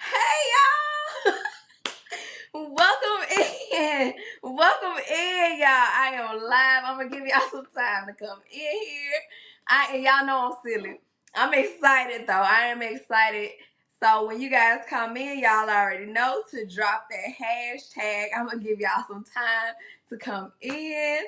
Hey y'all! Welcome in. Welcome in, y'all. I am live. I'm gonna give y'all some time to come in here. And y'all know I'm silly. I'm excited though. I am excited. So when you guys come in, y'all already know to drop that hashtag. I'm gonna give y'all some time to come in.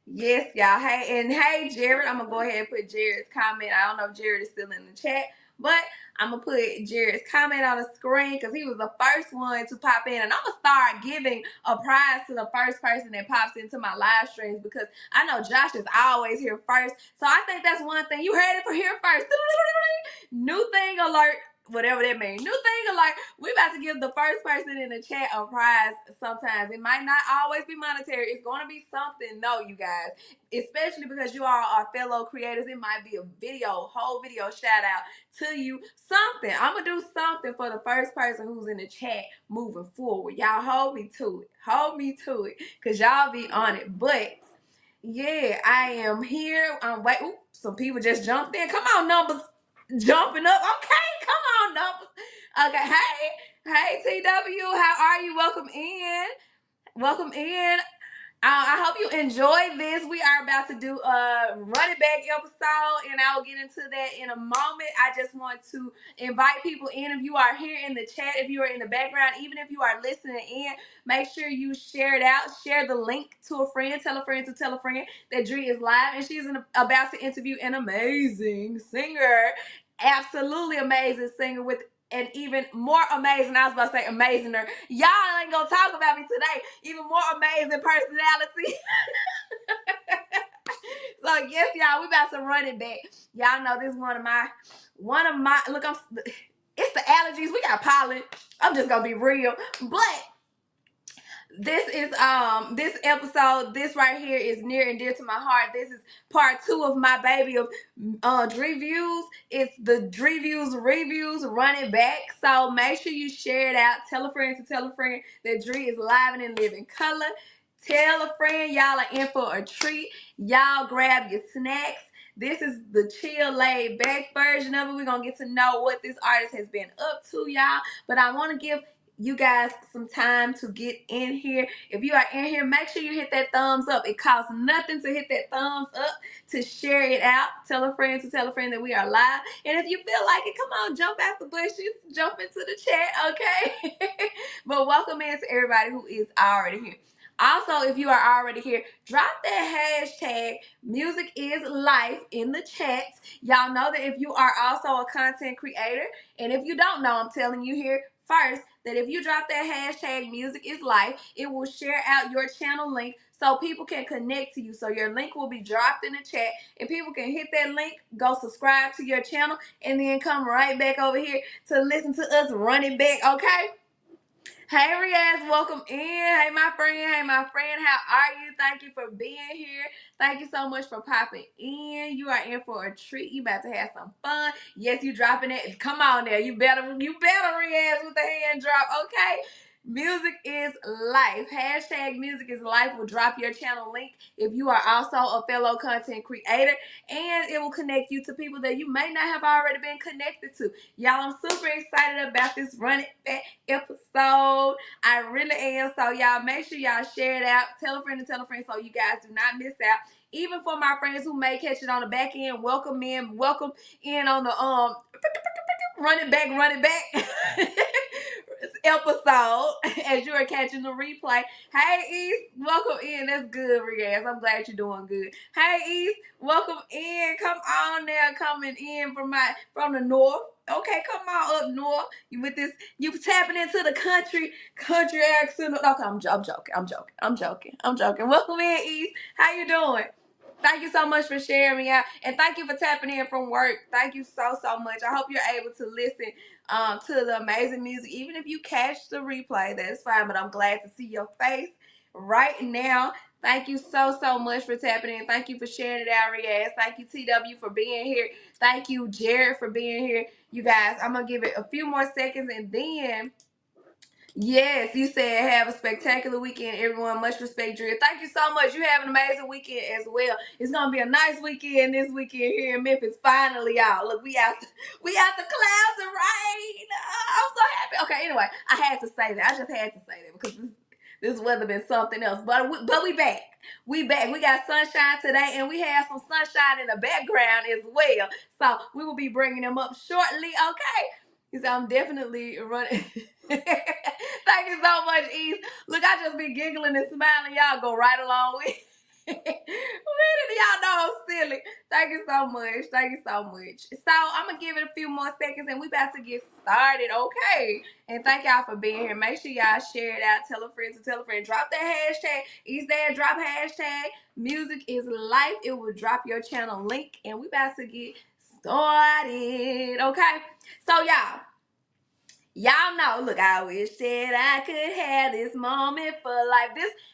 Yes, y'all. Hey, and hey, Jared. I'm gonna go ahead and put Jared's comment. I don't know if Jared is still in the chat, but I'm gonna put Jared's comment on the screen because he was the first one to pop in, and I'm gonna start giving a prize to the first person that pops into my live streams because I know Josh is always here first. So I think that's one thing. You heard it from here first. New thing alert. Whatever that means. New thing alert. We about to give the first person in the chat a prize sometimes. It might not always be monetary. It's going to be something. No, you guys. Especially because you are our fellow creators. It might be a video, whole video shout out to you. Something. I'm going to do something for the first person who's in the chat moving forward. Y'all hold me to it. Hold me to it. Because y'all be on it. But yeah, I am here. Wait, oops, some people just jumped in. Come on, numbers jumping up. Okay, come on, numbers. Okay, hey, TW, how are you? Welcome in. Welcome in. I hope you enjoy this. We are about to do a running back episode, and I'll get into that in a moment. I just want to invite people in. If you are here in the chat, if you are in the background, even if you are listening in, make sure you share it out. Share the link to a friend. Tell a friend to tell a friend that Dree is live, and she's about to interview an amazing singer. Absolutely amazing singer with and even more amazing, I was about to say amazinger. Y'all ain't gonna talk about me today. Even more amazing personality. So yes, y'all, we about to run it back. Y'all know this is one of my look, it's the allergies. We got pollen. I'm just gonna be real. But this is this episode, this right here is near and dear to my heart. This is part 2 of my baby of DreViews. It's the DreViews Reviews running back. So make sure you share it out. Tell a friend to tell a friend that Dree is live and in living color. Tell a friend y'all are in for a treat. Y'all grab your snacks. This is the chill, laid back version of it. We're gonna get to know what this artist has been up to, y'all. But I want to give you guys some time to get in here. If you are in here, make sure you hit that thumbs up. It costs nothing to hit that thumbs up, to share it out. Tell a friend to tell a friend that we are live. And if you feel like it, come on, jump out the bushes, jump into the chat, okay? But welcome in to everybody who is already here. Also, if you are already here, drop that hashtag music is life in the chats. Y'all know that if you are also a content creator, and if you don't know, I'm telling you here first, that if you drop that hashtag music is life, it will share out your channel link so people can connect to you. So your link will be dropped in the chat and people can hit that link, go subscribe to your channel, and then come right back over here to listen to us running back, okay? Hey Riaz, welcome in. Hey my friend, how are you? Thank you for being here. Thank you so much for popping in. You are in for a treat. You about to have some fun. Yes, you dropping it. Come on there. You better Riaz with the hand drop, okay? Music is life. Hashtag music is life will drop your channel link if you are also a fellow content creator, and it will connect you to people that you may not have already been connected to. Y'all, I'm super excited about this Run It Back episode. I really am. So y'all make sure y'all share it out. Tell a friend so you guys do not miss out. Even for my friends who may catch it on the back end, welcome in on the run it back episode as you are catching the replay. Hey East, welcome in. That's good, Riaz. I'm glad you're doing good. Hey East, welcome in. Come on now, coming in from the north. Okay, come on up north. You tapping into the country accent. Okay, I'm joking. Welcome in, East. How you doing? Thank you so much for sharing me out, and thank you for tapping in from work. Thank you so much. I hope you're able to listen to the amazing music. Even if you catch the replay, that's fine, but I'm glad to see your face right now. Thank you so much for tapping in. Thank you for sharing it out, Riaz. Thank you, TW, for being here. Thank you, Jared, for being here. You guys, I'm going to give it a few more seconds, and then yes, you said have a spectacular weekend, everyone. Much respect, Drew. Thank you so much. You have an amazing weekend as well. It's gonna be a nice weekend this weekend here in Memphis. Finally, y'all. Look, we out the clouds and rain. Okay, anyway, I had to say that. I just had to say that because this weather been something else. But we back. We back. We got sunshine today, and we have some sunshine in the background as well. So we will be bringing them up shortly. Okay. So I'm definitely running. Thank you so much, Eve. Look, I just be giggling and smiling. Y'all go right along with. Really, y'all know I'm silly. Thank you so much. Thank you so much. So I'm gonna give it a few more seconds, and we about to get started. Okay. And thank y'all for being here. Make sure y'all share it out. Tell a friend to tell a friend. Drop that hashtag. East there. Drop hashtag. Music is life. It will drop your channel link, and we about to get started. Okay. So y'all know, look, I wish that I could have this moment for life.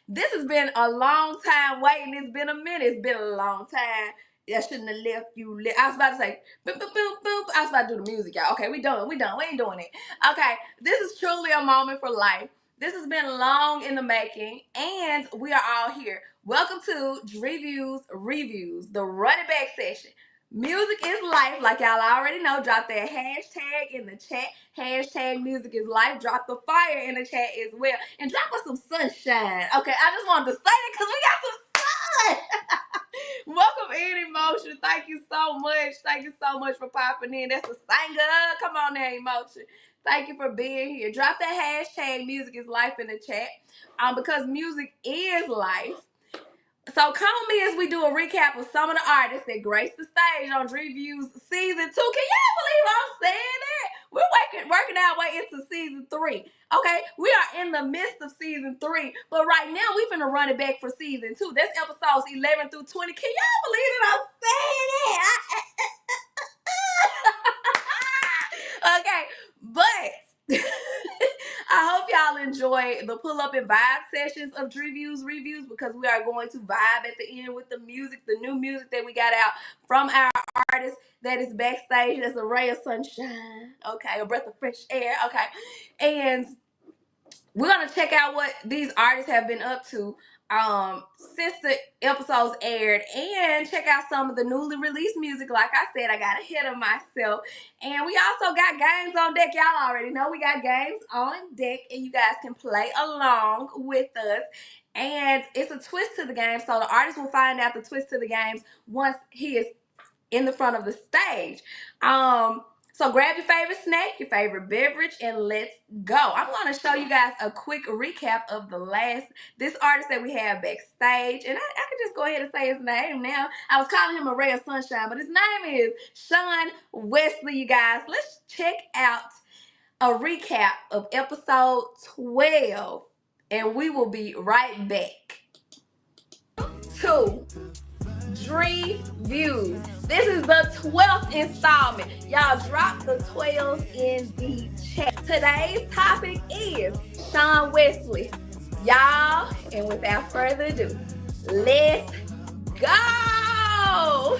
This has been a long time waiting. It's been a minute. It's been a long time. I shouldn't have left you. I was about to say, boom, boom, boom, boom. I was about to do the music, y'all. Okay, we done. We ain't doing it. Okay, this is truly a moment for life. This has been long in the making, and we are all here. Welcome to DreViews Reviews, the running back session. Music is life, like y'all already know. Drop that hashtag in the chat. Hashtag music is life. Drop the fire in the chat as well. And drop us some sunshine. Okay, I just wanted to say that because we got some sun. Welcome in, Emotion. Thank you so much. Thank you so much for popping in. That's a singer. Come on there, Emotion. Thank you for being here. Drop that hashtag music is life in the chat. Because music is life. So come with me as we do a recap of some of the artists that graced the stage on DreViews Season 2. Can y'all believe I'm saying that? We're working our way into Season 3. Okay? We are in the midst of Season 3. But right now, we're finna run it back for Season 2. That's episodes 11 through 20. Can y'all believe that I'm saying that? Okay, but I hope y'all enjoy the pull-up and vibe sessions of DreViews Reviews because we are going to vibe at the end with the music, the new music that we got out from our artist that is backstage. That's a ray of sunshine, okay, a breath of fresh air, okay, and we're gonna check out what these artists have been up to since the episodes aired and check out some of the newly released music. Like I said, I got ahead of myself. And we also got games on deck. Y'all already know we got games on deck and you guys can play along with us. And it's a twist to the game, so the artist will find out the twist to the games once he is in the front of the stage. So grab your favorite snack, your favorite beverage, and let's go. I'm going to show you guys a quick recap of this artist that we have backstage. And I can just go ahead and say his name now. I was calling him a ray of sunshine, but his name is Shawn Westley, you guys. Let's check out a recap of episode 12, and we will be right back. 2. DreViews. This is the 12th installment. Y'all drop the 12s in the chat. Today's topic is Shawn Westley. Y'all, and without further ado, let's go!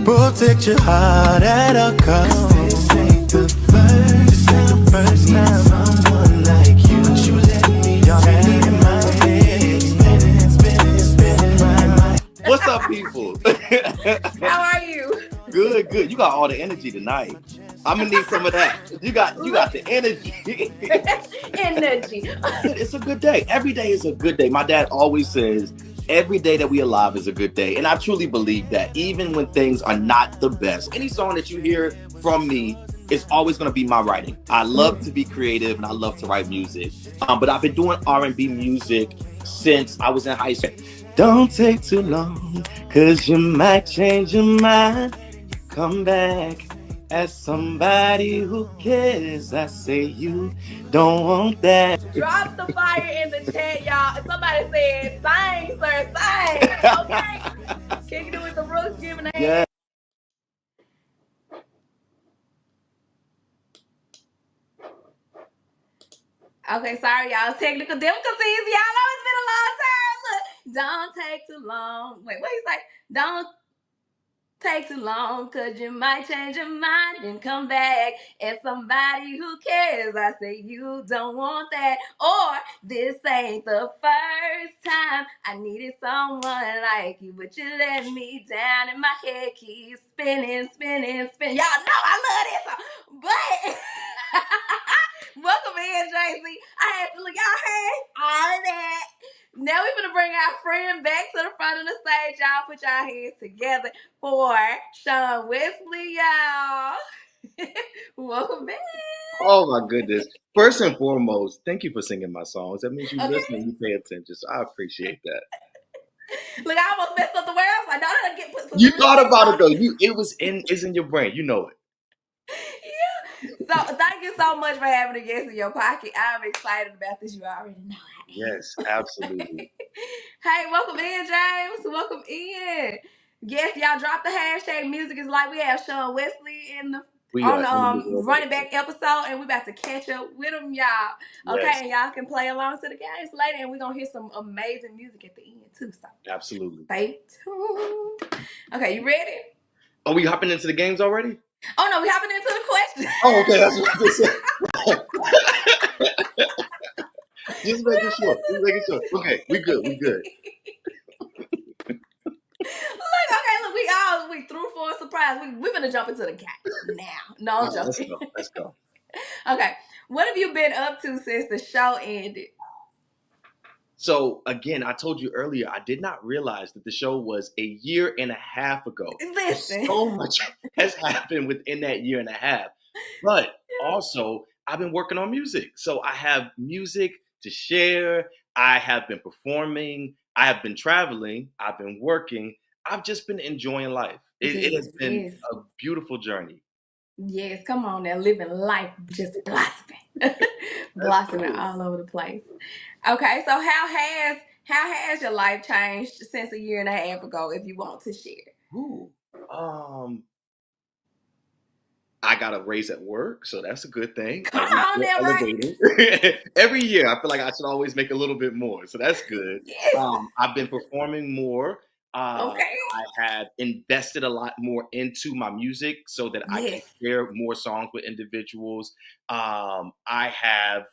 Protect your heart at all costs. This ain't the first time someone like you let me have in my head, spinning my mind. What's up, people? How are you? Good. You got all the energy tonight. I'm gonna need some of that. You got the energy. Energy. It's a good day. Every day is a good day. My dad always says, every day that we alive is a good day. And I truly believe that even when things are not the best, any song that you hear from me is always going to be my writing. I love to be creative and I love to write music. But I've been doing R&B music since I was in high school. Don't take too long, cause you might change your mind. Come back as somebody who cares. I say you don't want that. Drop the fire in the chat, y'all. Somebody said, sing, sir, sing. Okay. Kicking it with the Brooks, giving a hand. Okay, sorry, y'all. Technical difficulties. Y'all know it's been a long time. Look, don't take too long. Wait, what he's like? Don't take too long, cause you might change your mind and come back as somebody who cares. I say you don't want that, or this ain't the first time I needed someone like you, but you let me down and my head keeps spinning, spinning, spinning. Y'all know I love this song. But welcome in, JC. I had to look, y'all heard all of that. Now we're gonna bring our friend back to the front of the stage. Y'all put y'all hands together for Shawn Westley, y'all. Welcome back. Oh my goodness. First and foremost, thank you for singing my songs. That means you Okay. listen, you pay attention. So I appreciate that. Look, I almost messed up the words. I know that I get put You some thought respect about it on though. it. It's in your brain. You know it. Yeah. So thank you so much for having a guest in your pocket. I'm excited about this. You already know I am. Yes, absolutely. Hey, welcome in, James. Welcome in. Yes, y'all drop the hashtag music is like. We have Shawn Wesley We on are the in the middle of running it. back episode, and we about to catch up with them, y'all. Okay, Yes, and y'all can play along to the games later, and we're gonna hear some amazing music at the end too. So absolutely. stay tuned. Okay, you ready? Are we hopping into the games already? Oh no, we hopping into the question. Oh, okay. That's what I was saying. Just making sure. Just making sure. Okay, we good. We good. Look, we threw for a surprise. We're gonna jump into the game now. No, All I'm right, let's joking. go. Let's go. Okay, what have you been up to since the show ended? So again, I told you earlier, I did not realize that the show was a year and a half ago. Listen. So much has happened within that year and a half. But also, I've been working on music. So I have music to share. I have been performing. I have been traveling. I've been working. I've just been enjoying life. It has been Yes. a beautiful journey. Yes, come on now, living life, just blossoming, That's blossoming cool. all over the place. Okay, so how has your life changed since a year and a half ago? If you want to share. Ooh. I got a raise at work, so that's a good thing. Come We on feel now, right? elevated. Every year, I feel like I should always make a little bit more, so that's good. Yes. I've been performing more. Okay. I have invested a lot more into my music so that I can Yes. share more songs with individuals. I have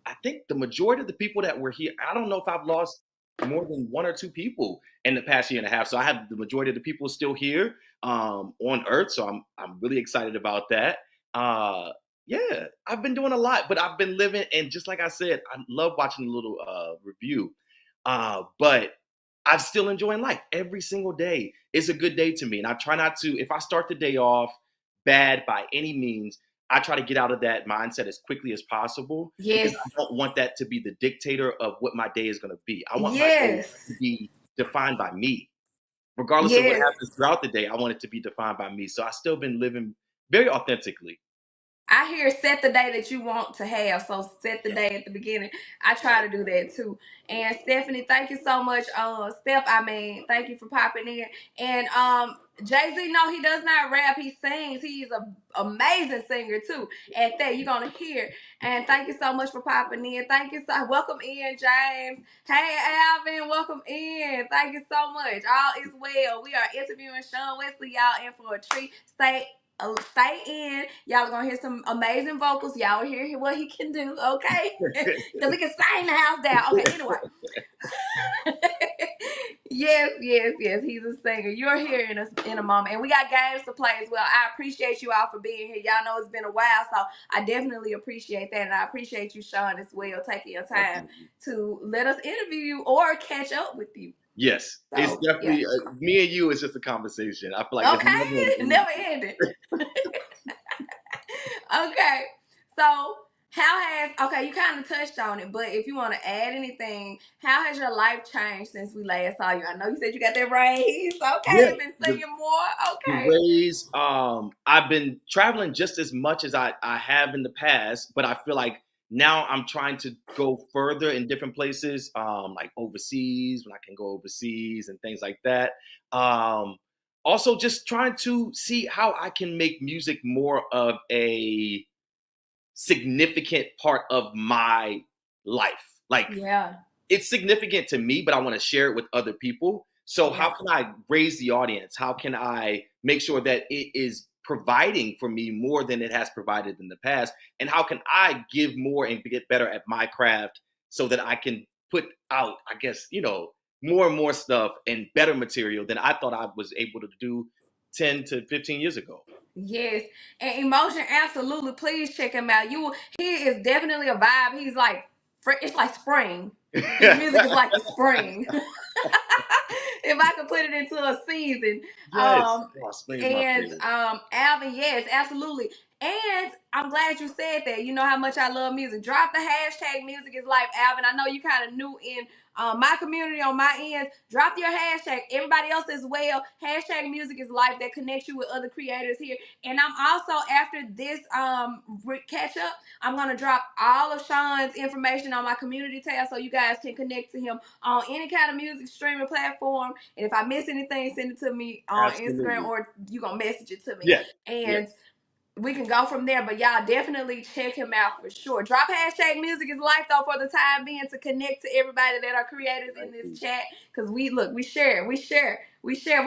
I think the majority of the people that were here, I don't know if I've lost more than one or two people in the past year and a half. So I have the majority of the people still here on Earth. So I'm really excited about that. Yeah, I've been doing a lot, but I've been living, and just like I said, I love watching the little review. But I'm still enjoying life every single day. It's a good day to me, and I try not to. If I start the day off bad by any means, I try to get out of that mindset as quickly as possible because Yes. I don't want that to be the dictator of what my day is going to be. I want my day Yes. to be defined by me. Regardless of what Yes. happens throughout the day, I want it to be defined by me. So I still been living very authentically. I hear set the day that you want to have. So set the Yeah. day at the beginning. I try to do that too. And Stephanie, thank you so much. Thank you for popping in. And Jay-Z, no, he does not rap, he sings. He's an amazing singer too. At that, you're gonna hear. And thank you so much for popping in. Thank you so welcome in, James. Hey Alvin, welcome in. Thank you so much. All is well. We are interviewing Shawn Wesley, y'all in for a treat. Stay in. Y'all are gonna hear some amazing vocals. Y'all will hear what he can do, okay? Because he can sing the house down. Okay, anyway. Yes. He's a singer. You're here in a moment. And we got games to play as well. I appreciate you all for being here. Y'all know it's been a while, so I definitely appreciate that. And I appreciate you, Shawn, as well, taking your time to let us interview you or catch up with you. Yes, So, it's definitely me and you. It's just a conversation. I feel like it's okay, never ended. Okay, so you kind of touched on it, but if you want to add anything, how has your life changed since we last saw you? I know you said you got that raise. Okay, Yeah, been singing more. the Okay. ways I've been traveling just as much as I have in the past, but I feel like now I'm trying to go further in different places, like overseas when I can go overseas and things like that. Um, Also, just trying to see how I can make music more of a significant part of my life. Like Yeah. it's significant to me, but I want to share it with other people. So how Yeah. can I raise the audience? How can I make sure that it is providing for me more than it has provided in the past? And how can I give more and get better at my craft so that I can put out, I guess, more and more stuff and better material than I thought I was able to do 10 to 15 years ago. Yes, and Emotion, absolutely. Please check him out. He is definitely a vibe. He's like, it's like spring. His music is like the spring. If I could put it into a season. Yes. Oh, spring is my And favorite. Alvin, yes, absolutely. And I'm glad you said that. You know how much I love music. Drop the hashtag music is life, Alvin. I know you kind of new in my community on my end. Drop your hashtag. Everybody else as well. Hashtag music is life that connects you with other creators here. And I'm also, after this catch up, I'm gonna drop all of Shawn's information on my community tab so you guys can connect to him on any kind of music streaming platform. And if I miss anything, send it to me on Instagram, Absolutely. or you gonna message it to me. Yeah. And we can go from there. But y'all definitely check him out for sure. Drop hashtag music is life though for the time being to connect to everybody that are creators in this chat. Cause we share. We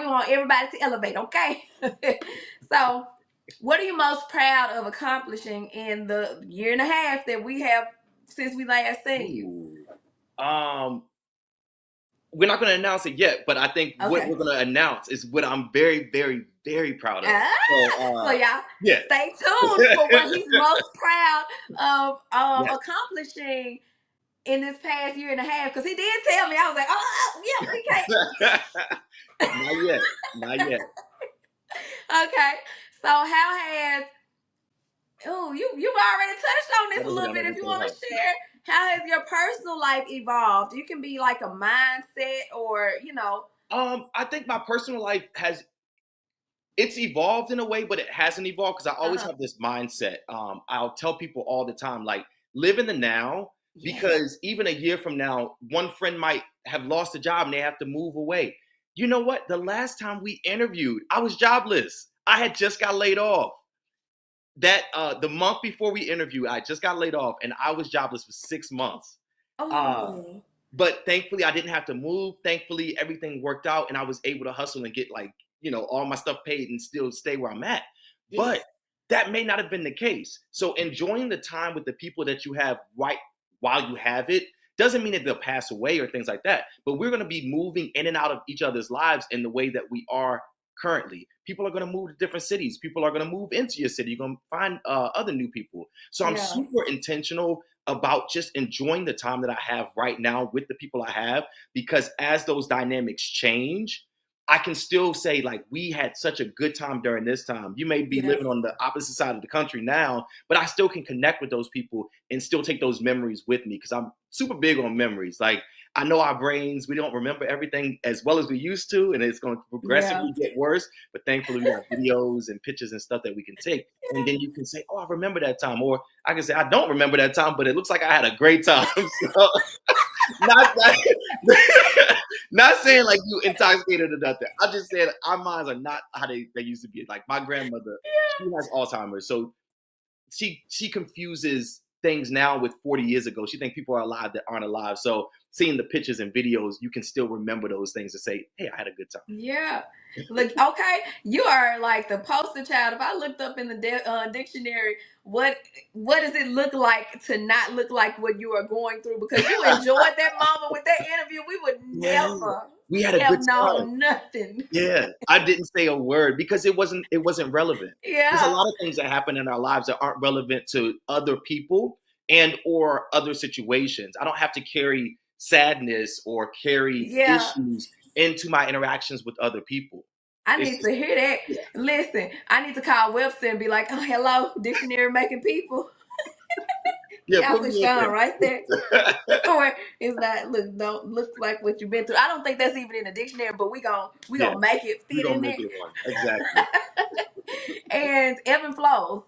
want everybody to elevate, okay? So what are you most proud of accomplishing in the year and a half that we have since we last seen you? We're not going to announce it yet, but I think what Okay. we're going to announce is what I'm very, very, very proud of. So y'all, stay tuned for what he's most proud of accomplishing in this past year and a half. Because he did tell me, I was like, oh yeah, we can't. Not yet. Okay, so how has you've already touched on this a little bit. If you want to share, how has your personal life evolved? You can be like a mindset, or I think my personal life it's evolved in a way, but it hasn't evolved because I always have this mindset. I'll tell people all the time, like, live in the now, because even a year from now, one friend might have lost a job and they have to move away. You know what? The last time we interviewed, I was jobless. I had just got laid off. The month before we interviewed, I just got laid off and I was jobless for 6 months. But thankfully, I didn't have to move. Thankfully, everything worked out and I was able to hustle and get all my stuff paid and still stay where I'm at. Yes. But that may not have been the case. So enjoying the time with the people that you have right while you have it doesn't mean that they'll pass away or things like that. But we're going to be moving in and out of each other's lives in the way that we are currently. People are going to move to different cities. People are going to move into your city. You're going to find other new people. So I'm super intentional about just enjoying the time that I have right now with the people I have, because as those dynamics change, I can still say, like, we had such a good time during this time. You may be living on the opposite side of the country now, but I still can connect with those people and still take those memories with me, because I'm super big on memories. Like, I know our brains, we don't remember everything as well as we used to, and it's going to progressively get worse. But thankfully, we have videos and pictures and stuff that we can take. And then you can say, oh, I remember that time. Or I can say, I don't remember that time, but it looks like I had a great time. So, not saying like you intoxicated or nothing. I'm just saying our minds are not how they used to be. Like, my grandmother, she has Alzheimer's. So she confuses things now with 40 years ago. She thinks people are alive that aren't alive. So seeing the pictures and videos, you can still remember those things and say, hey, I had a good time. Yeah. Look, okay, you are like the poster child. If I looked up in the dictionary, what does it look like to not look like what you are going through? Because you enjoyed that moment with that interview. We would never. We had a good time. Known nothing. Yeah, I didn't say a word because it wasn't relevant. There's a lot of things that happen in our lives that aren't relevant to other people and or other situations. I don't have to carry sadness or carry issues into my interactions with other people. I need to hear that. Listen, I need to call Webster and be like, oh, hello, dictionary making people. Yeah, put Shawn right there. Or it's like, look, don't look like what you've been through. I don't think that's even in the dictionary, but we gonna make it fit in there. Exactly. And ebb and flows,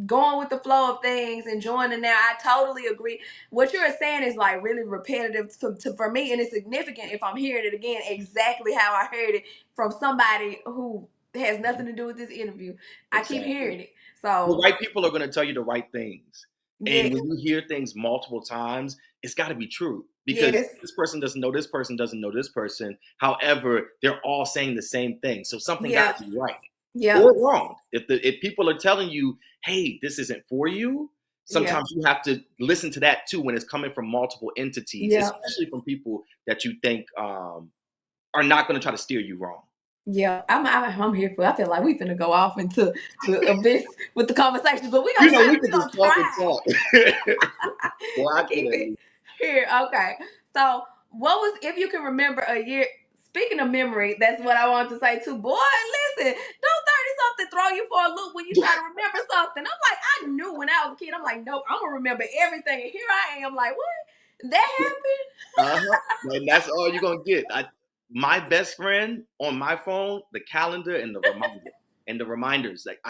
going with the flow of things, enjoying it now. I totally agree. What you're saying is like really repetitive for me, and it's significant if I'm hearing it again exactly how I heard it from somebody who has nothing to do with this interview. Exactly. I keep hearing it. So the right people are going to tell you the right things. And when you hear things multiple times, it's got to be true, because this person doesn't know this person doesn't know this person. However, they're all saying the same thing. So something got to be right or wrong. If people are telling you, hey, this isn't for you, sometimes you have to listen to that too when it's coming from multiple entities, especially from people that you think are not going to try to steer you wrong. Yeah, I'm here for. I feel like we finna go off into a bit with the conversation, but we gonna You know, we we can gonna just talk and try. talk. Well, I Keep it could. here. Okay. So, what was, if you can remember a year? Speaking of memory, that's what I wanted to say too. Boy, listen, don't 30 something throw you for a loop when you try to remember something. I'm like, I knew when I was a kid. I'm like, nope, I'm gonna remember everything. And here I am, like, what? That happened? And that's all you're gonna get. My best friend on my phone, the calendar and the reminders. Like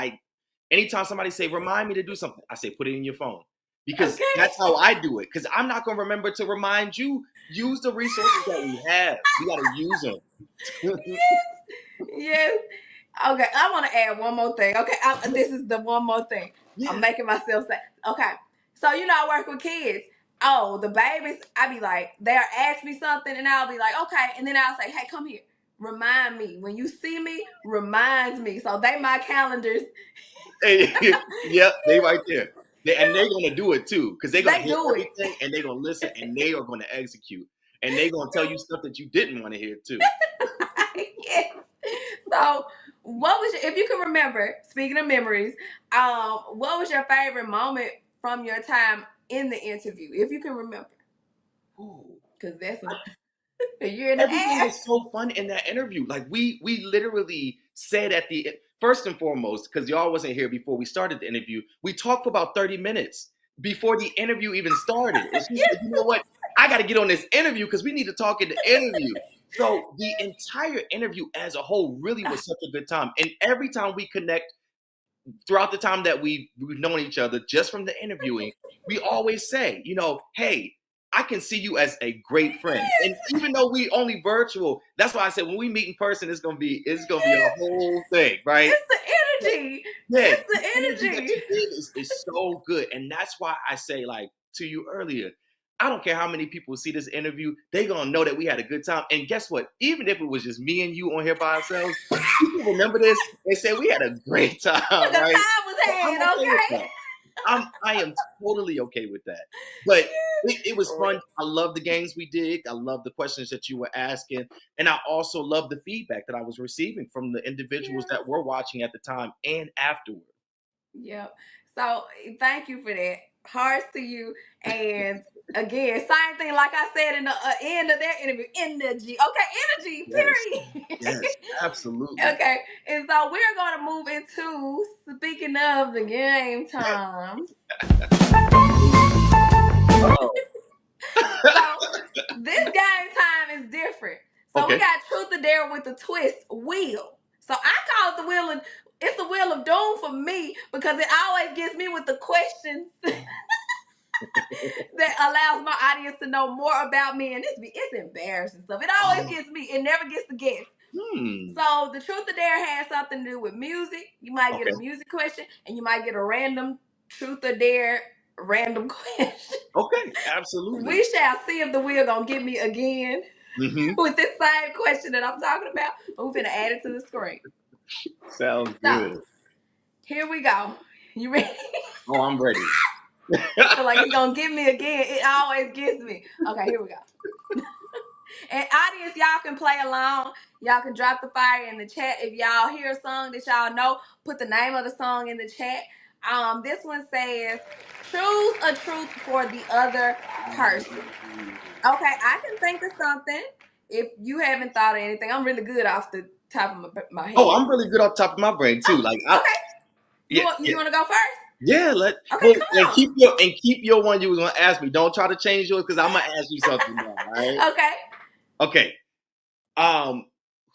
anytime somebody say remind me to do something, I say put it in your phone because that's how I do it. Because I'm not gonna remember to remind you. Use the resources that we have. We gotta use them. Yes. Okay, I want to add one more thing. Okay, this is the one more thing. Yeah. I'm making myself say. Okay, so I work with kids. Oh, the babies, I be like, they'll ask me something, and I'll be like, okay, and then I'll say, hey, come here, remind me when you see me. Reminds me, so they my calendars. Yep, they right there. And they're gonna do it too, because they're gonna hear everything and they're gonna listen and they are gonna execute. And they're gonna tell you stuff that you didn't want to hear too. Yes. So, what was if you can remember? Speaking of memories, what was your favorite moment from your time in the interview, if you can remember? Because that's a year and a half. Everything was so fun in that interview. Like we literally said at the first and foremost, because y'all wasn't here before we started the interview, we talked for about 30 minutes before the interview even started. And she said, you know what? I got to get on this interview because we need to talk in the interview. So the entire interview as a whole really was such a good time. And every time we connect throughout the time that we've known each other, just from the interviewing, we always say, hey, I can see you as a great friend. And even though we only virtual, that's why I said when we meet in person, it's gonna be a whole thing, right? It's the energy. Yeah, it's the energy that you did is so good. And that's why I say, like to you earlier, I don't care how many people see this interview, they're gonna know that we had a good time. And guess what? Even if it was just me and you on here by ourselves, people remember this. They say we had a great time. The right? time was had, okay? I am totally okay with that. But it was fun. I love the games we did. I love the questions that you were asking. And I also love the feedback that I was receiving from the individuals that were watching at the time and afterward. Yep. So thank you for that. Hearts to you. And again, same thing like I said in the end of that interview. Energy. Okay, energy, period. Yes, absolutely. Okay. And so we're going to move into, speaking of the game times. So this game time is different. So we got truth or dare with the twist wheel. So I call it the wheel of, it's the wheel of doom for me because it always gets me with the questions that allows my audience to know more about me. And it's embarrassing stuff. It always gets me. It never gets the guess. So the truth or dare has something to do with music. You might get a music question and you might get a random truth or dare random question. Okay, absolutely. We shall see if the wheel gonna get me again with this same question that I'm talking about. We're gonna add it to the screen. Sounds good. Here we go. You ready? Oh, I'm ready. I feel like it's gonna get me again. It always gets me. Okay, here we go. And audience, y'all can play along. Y'all can drop the fire in the chat. If y'all hear a song that y'all know, put the name of the song in the chat. This one says, choose a truth for the other person. Okay, I can think of something. If you haven't thought of anything, I'm really good off the top of my head. Oh, I'm really good off the top of my brain too. Okay. You want to go first? Yeah, come on. Keep your one you was gonna ask me. Don't try to change yours because I'm gonna ask you something now, right? Okay.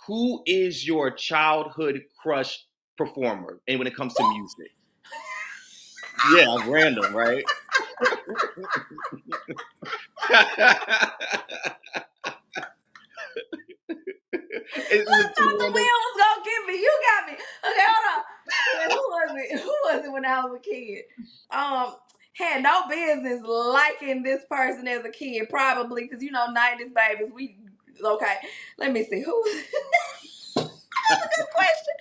Who is your childhood crush performer? And when it comes to music? Yeah, random, right? I thought the wheel was gonna get me. You got me. Okay, hold on. Who was it when I was a kid? Had no business liking this person as a kid, probably because 90s babies. Okay. Let me see who. That's a good question.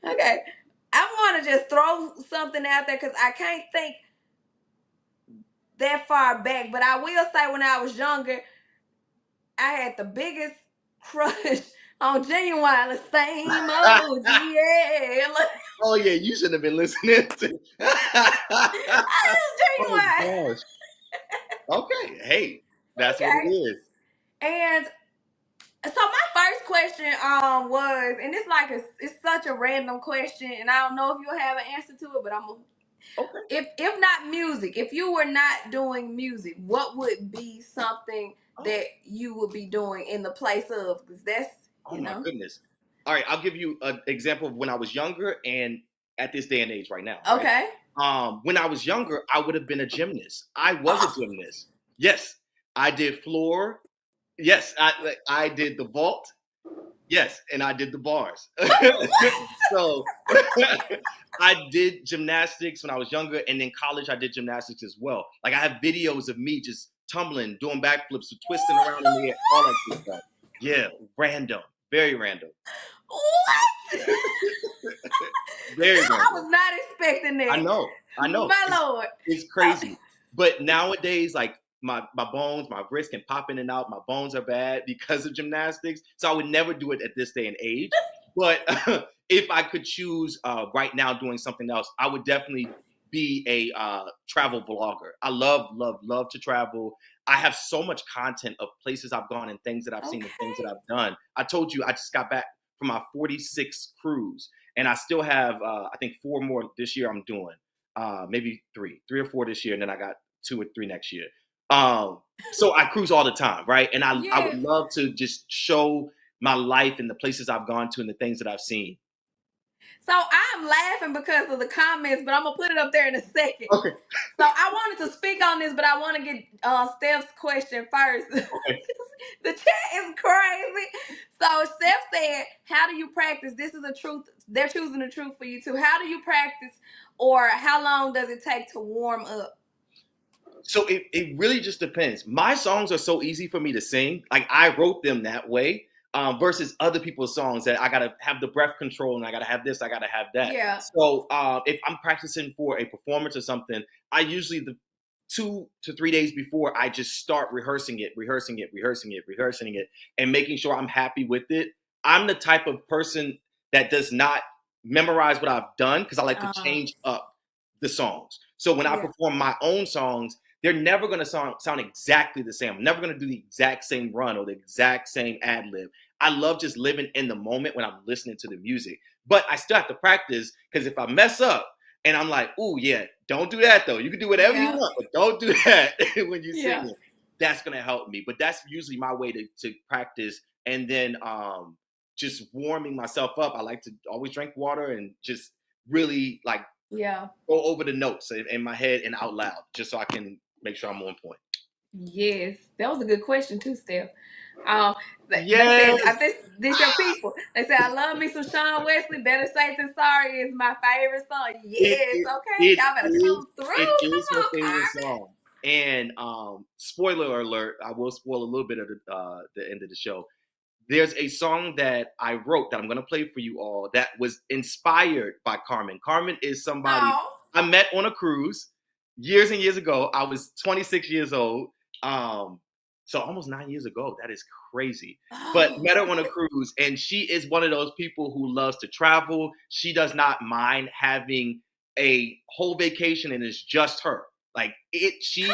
Okay, I want to just throw something out there because I can't think. that far back, but I will say when I was younger, I had the biggest crush on Genuine. Same old GL. Oh yeah, you shouldn't have been listening to. I Oh Genuine. gosh. Okay, hey, that's what it Okay. is. And so my first question was, and it's such a random question, and I don't know if you'll have an answer to it, but I'm gonna, Okay. if not music, if you were not doing music, what would be something that you would be doing in the place of? Because that's Oh my goodness. All right, I'll give you an example of when I was younger and at this day and age right now, right? Okay. When I was younger, I would have been a gymnast. I was a gymnast. Yes, I did floor. Yes, I did the vault. Yes, and I did the bars. So I did gymnastics when I was younger, and in college I did gymnastics as well. Like I have videos of me just tumbling, doing backflips, twisting around in the air, all that good stuff. Yeah, random, very random. What? Very I random. was not expecting that. I know. My Lord. It's crazy. But nowadays, like my bones, my wrists can pop in and out. My bones are bad because of gymnastics. So I would never do it at this day and age. But if I could choose right now doing something else, I would definitely be a travel vlogger. I love to travel. I have so much content of places I've gone and things that I've seen and things that I've done. I told you I just got back from my 46th cruise, and I still have I think 4 more this year I'm doing. Maybe three or four this year, and then I got 2 or 3 next year. So I cruise all the time, right? And I would love to just show my life and the places I've gone to and the things that I've seen. So I'm laughing because of the comments, but I'm gonna put it up there in a second. Okay. So I wanted to speak on this, but I want to get Steph's question first. Okay. The chat is crazy. So Steph said, "How do you practice? This is a truth. They're choosing the truth for you too. How do you practice, or how long does it take to warm up?" So it really just depends. My songs are so easy for me to sing. Like I wrote them that way. Versus other people's songs that I gotta have the breath control and I gotta have this, I gotta have that. Yeah. So if I'm practicing for a performance or something, I usually the 2 to 3 days before I just start rehearsing it, and making sure I'm happy with it. I'm the type of person that does not memorize what I've done because I like to change up the songs. So when I perform my own songs, they're never going to sound exactly the same. I'm never going to do the exact same run or the exact same ad lib. I love just living in the moment when I'm listening to the music. But I still have to practice because if I mess up and I'm like, "Oh yeah, don't do that though. You can do whatever you want, but don't do that when you sing it." That's going to help me. But that's usually my way to practice. And then just warming myself up. I like to always drink water and just really like go over the notes in my head and out loud just so I can make sure I'm on point. Yes, that was a good question too, Steph. Yes. They said, I think this your people. They said, "I love me some Shawn Westley. Better Safe Than Sorry is my favorite song." Yes, okay. Y'all better come through. It is Come my on, favorite Carmen. song. And spoiler alert, I will spoil a little bit of the end of the show. There's a song that I wrote that I'm going to play for you all that was inspired by Carmen. Carmen is somebody I met on a cruise years and years ago. I was 26 years old. So almost 9 years ago. That is crazy. But met her on a cruise, and she is one of those people who loves to travel. She does not mind having a whole vacation, and it's just her. Like she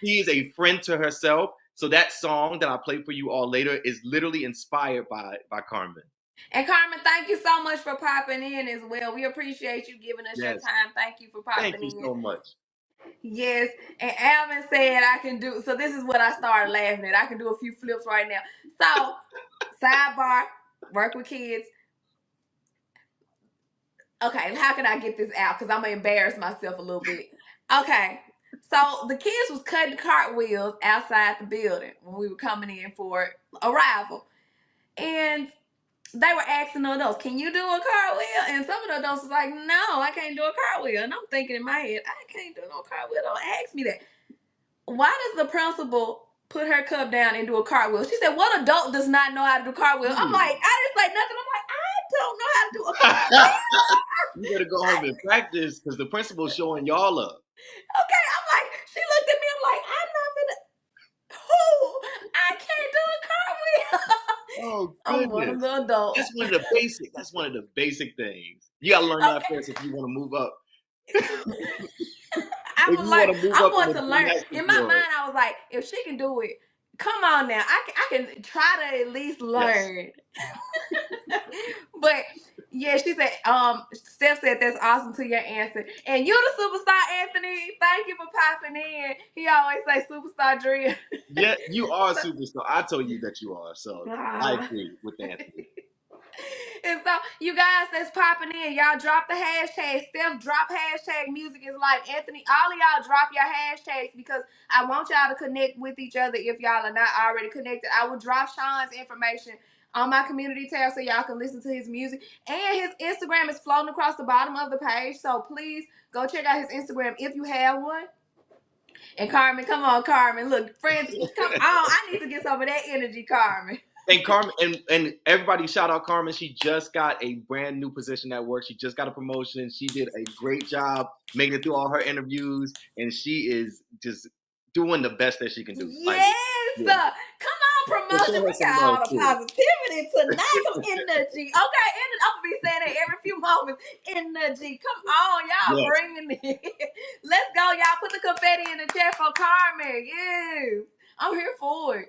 is a friend to herself. So that song that I play for you all later is literally inspired by Carmen. And Carmen, thank you so much for popping in as well. We appreciate you giving us your time. Thank you for popping in. Thank you so much. Yes, and Alvin said I can do, so this is what I started laughing at. I can do a few flips right now. So, sidebar, work with kids. Okay, how can I get this out? Because I'm going to embarrass myself a little bit. Okay, so the kids was cutting cartwheels outside the building when we were coming in for arrival. And they were asking the adults, "Can you do a cartwheel?" And some of the adults was like, "No, I can't do a cartwheel." And I'm thinking in my head, I can't do no cartwheel. Don't ask me that. Why does the principal put her cup down and do a cartwheel? She said, "What adult does not know how to do cartwheel?" I'm like, I didn't say nothing. I'm like, I don't know how to do a cartwheel. You better go home and practice because the principal's showing y'all up. Okay, I'm like, She looked at me. I'm like, I'm not gonna. Who? I can't do a cartwheel. Oh I'm one goodness. of the adults. That's one of the basic. That's one of the basic things. You gotta learn that Okay. first if you want to move up. I If was you like, want to move I up in want the to learn. gymnastics In my world. mind, I was like, if she can do it, come on now. I can try to at least Yes. learn. But yeah, she said, Steph said that's awesome to your answer. And you the superstar, Anthony. Thank you for popping in. He always say superstar Dre. Yeah, you are a superstar. I told you that you are. So I Ah. agree with Anthony. And so, you guys that's popping in, y'all drop the hashtag. Steph, drop hashtag music is life. Anthony, all of y'all drop your hashtags because I want y'all to connect with each other if y'all are not already connected. I will drop Shawn's information on my community tab so y'all can listen to his music. And his Instagram is floating across the bottom of the page. So please go check out his Instagram if you have one. And Carmen, come on, Carmen. Look, friends, come on. I need to get some of that energy, Carmen. And Carmen and everybody shout out Carmen. She just got a brand new position at work. She just got a promotion. She did a great job making it through all her interviews, and she is just doing the best that she can do. Yes, yeah. Come on, promotion. We got all the positivity tonight. Come energy. Okay, I'm gonna be saying that every few moments. Energy. Come on, y'all Yes. bringing it. Let's go, y'all. Put the confetti in the chat for Carmen. Yes, I'm here for it.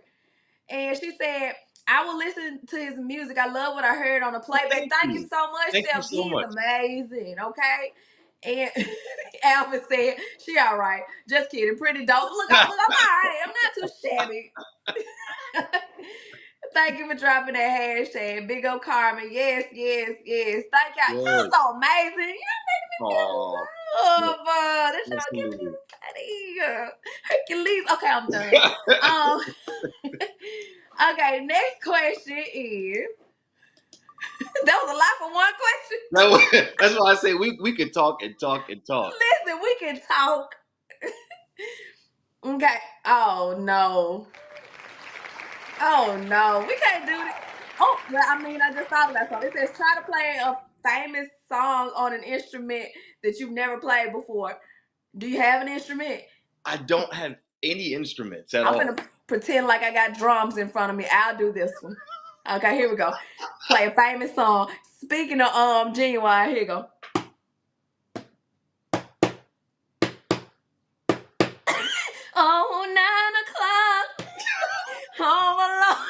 And she said, I will listen to his music. I love what I heard on the playback. Thank you so much, Thank you Steph. so He's much. amazing. Okay. And Alvin said, she all right. Just kidding. Pretty dope. Look, I'm all right. I'm not too shabby. Thank you for dropping that hashtag. Big O Carmen. Yes. Thank y'all. Yes. You're so amazing. Oh, Oh, boy. That's y'all giving absolutely. me Hercules. Okay, I'm done. Okay, next question is that was a lot for one question. That's why I say we could talk and talk and talk. Listen, we can talk. Okay. Oh no. We can't do this. Oh, well, I mean, I just thought about something. It says try to play a famous song on an instrument that you've never played before. Do you have an instrument? I don't have any instruments at I'm all. gonna pretend like I got drums in front of me. I'll do this one. Okay, here we go. Play a famous song. Speaking of Genuine, here you go. Oh, 9 o'clock. Home alone.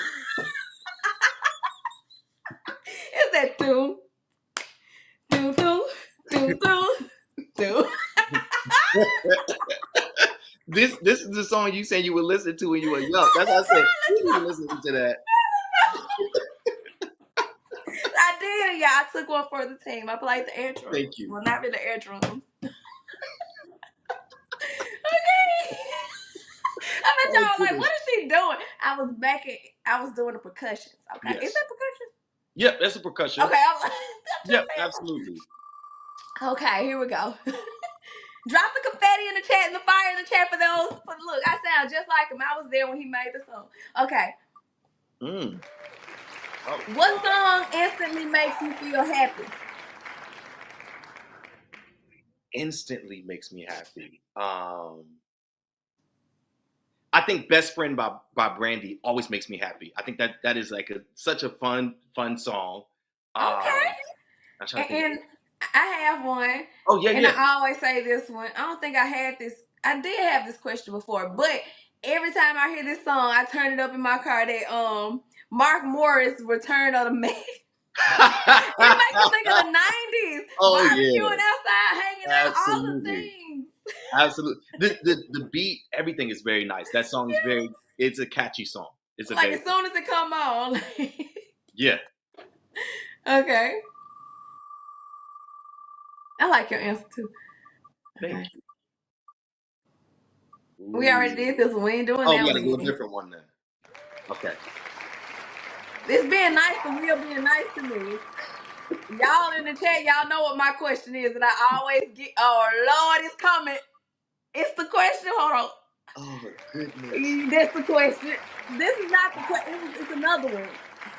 It's that doom. This is the song you said you would listen to when you were young. That's what I said. You need to listen to that. I did, yeah. I took one for the team. I played the air drum. Thank you. Well, not really the air drum. Okay. I bet y'all like, what is she doing? I was doing the percussions. Okay. Yes. Is that percussion? Yep, that's a percussion. Okay, I'm like, yep, absolutely. Okay, here we go. Drop the confetti in the chat and the fire in the chat for those. Look, I sound just like him. I was there when he made the song. Okay. Oh. What song instantly makes you feel happy? Instantly makes me happy. I think "Best Friend" by Brandy always makes me happy. I think that is like such a fun song. Okay. And I have one. Oh yeah, and yeah. I always say this one. I don't think I had this. I did have this question before, but every time I hear this song, I turn it up in my car. That Mark Morris, "Return of the Mac." It makes me think of the '90s. Oh barbecuing yeah. outside, hanging out, all the things. Absolutely. The beat, everything is very nice. That song is it's a catchy song. It's like as soon as it come on. Yeah. Okay. I like your answer too. Thank you. We already did this one. We ain't doing that one. Oh, one. we gotta do a different one then. Okay. This being nice to Will being nice to me. Y'all in the chat, y'all know what my question is, and I always get. Oh Lord, it's coming. It's the question. Hold on. Oh goodness. That's the question. This is not the question. It's another one. It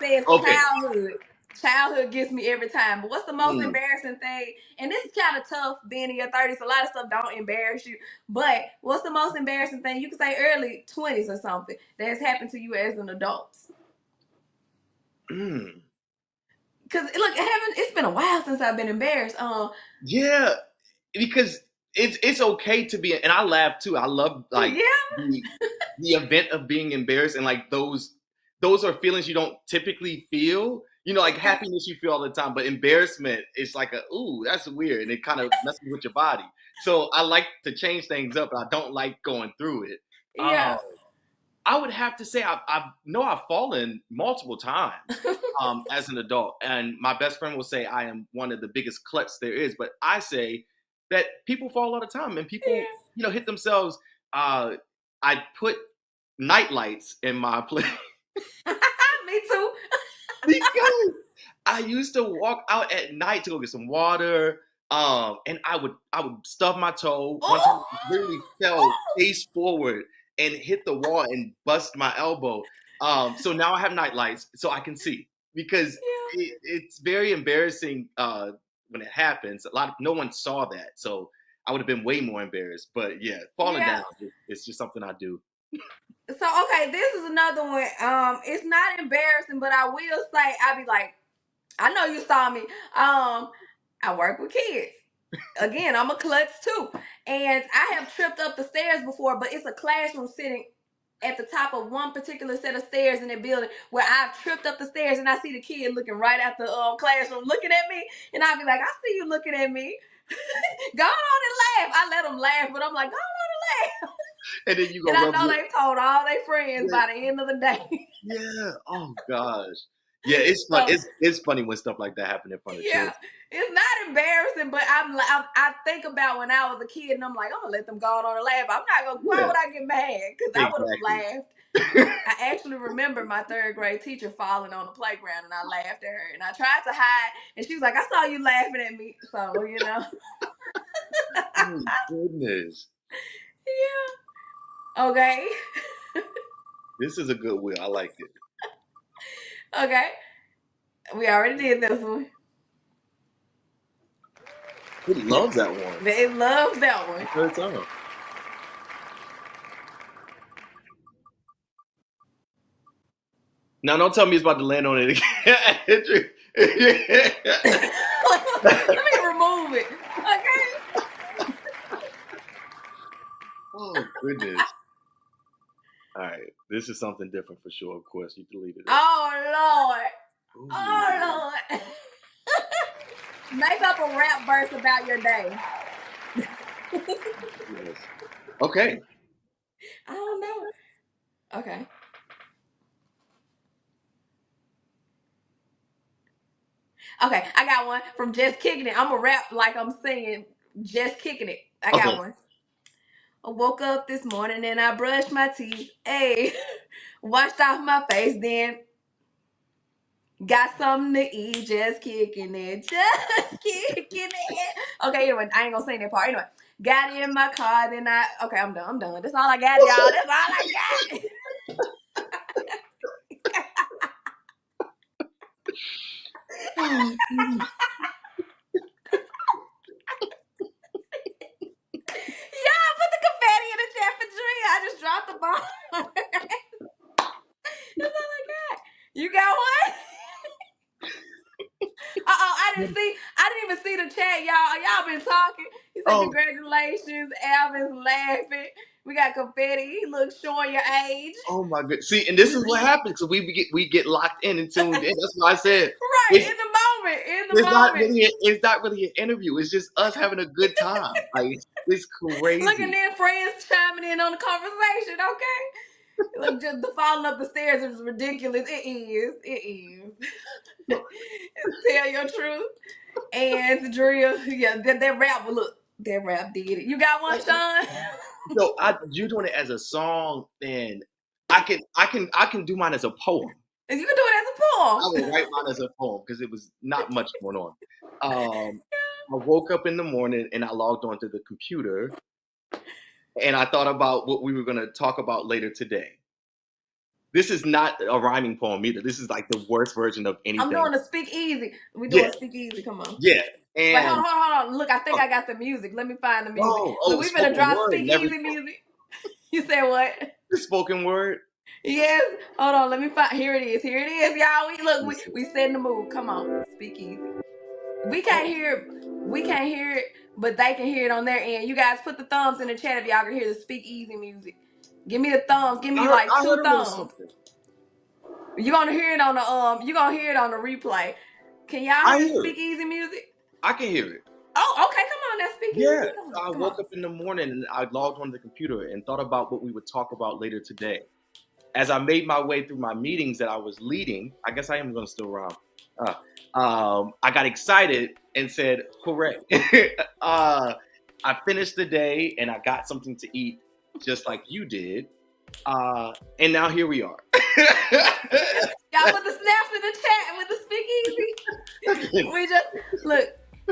says childhood. childhood gets me every time. But what's the most Mm. embarrassing thing? And this is kind of tough being in your 30s. A lot of stuff don't embarrass you. But what's the most embarrassing thing? You can say early 20s or something that has happened to you as an adult. Mm. Because look, it's been a while since I've been embarrassed. Yeah, because it's okay to be, and I laugh too. I love like Yeah. the event of being embarrassed, and like those are feelings you don't typically feel. You know, like happiness you feel all the time, but embarrassment is like ooh, that's weird, and it kind of messes with your body. So I like to change things up, and I don't like going through it. Yeah. I would have to say I know I've fallen multiple times as an adult, and my best friend will say I am one of the biggest klutz there is. But I say that people fall all the time, and people hit themselves. I put night lights in my place Me too. because I used to walk out at night to go get some water. And I would stub my toe. One time I literally fell face forward and hit the wall and bust my elbow. So now I have night lights so I can see because it's very embarrassing when it happens. No one saw that, so I would have been way more embarrassed. But yeah, falling down is just something I do. So okay, this is another one. It's not embarrassing, but I will say I'll be like, I know you saw me. I work with kids. Again, I'm a klutz too. And I have tripped up the stairs before, but it's a classroom sitting at the top of one particular set of stairs in the building where I've tripped up the stairs and I see the kid looking right at the classroom looking at me. And I'll be like, I see you looking at me. Go on and laugh. I let them laugh, but I'm like, go on and laugh. And then you go And I rub know your they told all their friends by the end of the day. yeah. Oh gosh. Yeah, it's fun. So, It's funny when stuff like that happen in front of yeah, children. it's not embarrassing, but I think about when I was a kid, and I'm like, I'm gonna let them go on and laugh. I'm not gonna. Why Yeah, would I get mad? Because I would exactly. have laughed. I actually remember my third grade teacher falling on the playground, and I laughed at her, and I tried to hide, and she was like, "I saw you laughing at me," so you know. Oh goodness. Yeah. Okay. This is a good wheel. I like it. Okay. We already did this one. It loves that one. They love that one. First time. Now don't tell me it's about to land on it again. Let me remove it. Okay. Oh goodness. All right. This is something different for sure. Of course, you deleted it. Oh Lord. Ooh. Oh Lord. Make up a rap verse about your day. Yes. Okay. I don't know. Okay. Okay, I got one from Just Kicking It. I'm gonna rap like I'm singing Just Kicking It. I got Okay. one. I woke up this morning and I brushed my teeth. Hey, washed off my face, then got something to eat. Just kicking it. Just kicking it. Okay, anyway, I ain't gonna sing that part. Anyway, got in my car, then okay, I'm done. I'm done. That's all I got, y'all. That's all I got. Oh, Y'all put the confetti in the chat for Drea. I just dropped the bomb. That's all I got. You got one? I didn't even see the chat, y'all. Y'all been talking. He said, oh, congratulations. Alvin's laughing. We got confetti. He looks showing your age. oh my goodness. See, and this is what happens. So we get locked in and tuned in. That's why I said Right, it's in the moment. In the it's not moment. really it's not really an interview. It's just us having a good time. Like it's Looking crazy. in, friends chiming in on the conversation, okay? Look, just the falling up the stairs is ridiculous. It is. It is. Tell your truth. And the drill, yeah, that rap, look, that rap did it. You got one, Shawn? So you doing it as a song, and I can do mine as a poem. You can do it as a I poem. will write mine as a poem because it was not much going on. I woke up in the morning and I logged onto the computer and I thought about what we were going to talk about later today. This is not a rhyming poem either. This is like the worst version of anything. I'm doing a speak easy. We're Yeah. doing speak easy. Come on. Yeah. Wait, And hold on. Look, I think I got the music. Let me find the music. Look, we finna spoken drop word. speak easy music. You said what? The spoken word. Yes. Hold on. Let me find. Here it is. Here it is, y'all. We set in the mood. Come on. Speak easy. We can't hear it, but they can hear it on their end. You guys put the thumbs in the chat if y'all can hear the speak easy music. Give me the thumbs. Give me like 2 thumbs. You're gonna hear it on the replay. Can y'all hear speak easy music? I can hear it. Oh, okay, come on, that's speak easy. Yeah. I woke up in the morning and I logged onto the computer and thought about what we would talk about later today. As I made my way through my meetings that I was leading, I guess I am gonna still rhyme. I got excited and said, hooray. I finished the day and I got something to eat just like you did. And now here we are. Y'all put the snaps in the chat with the speakeasy. We just, look,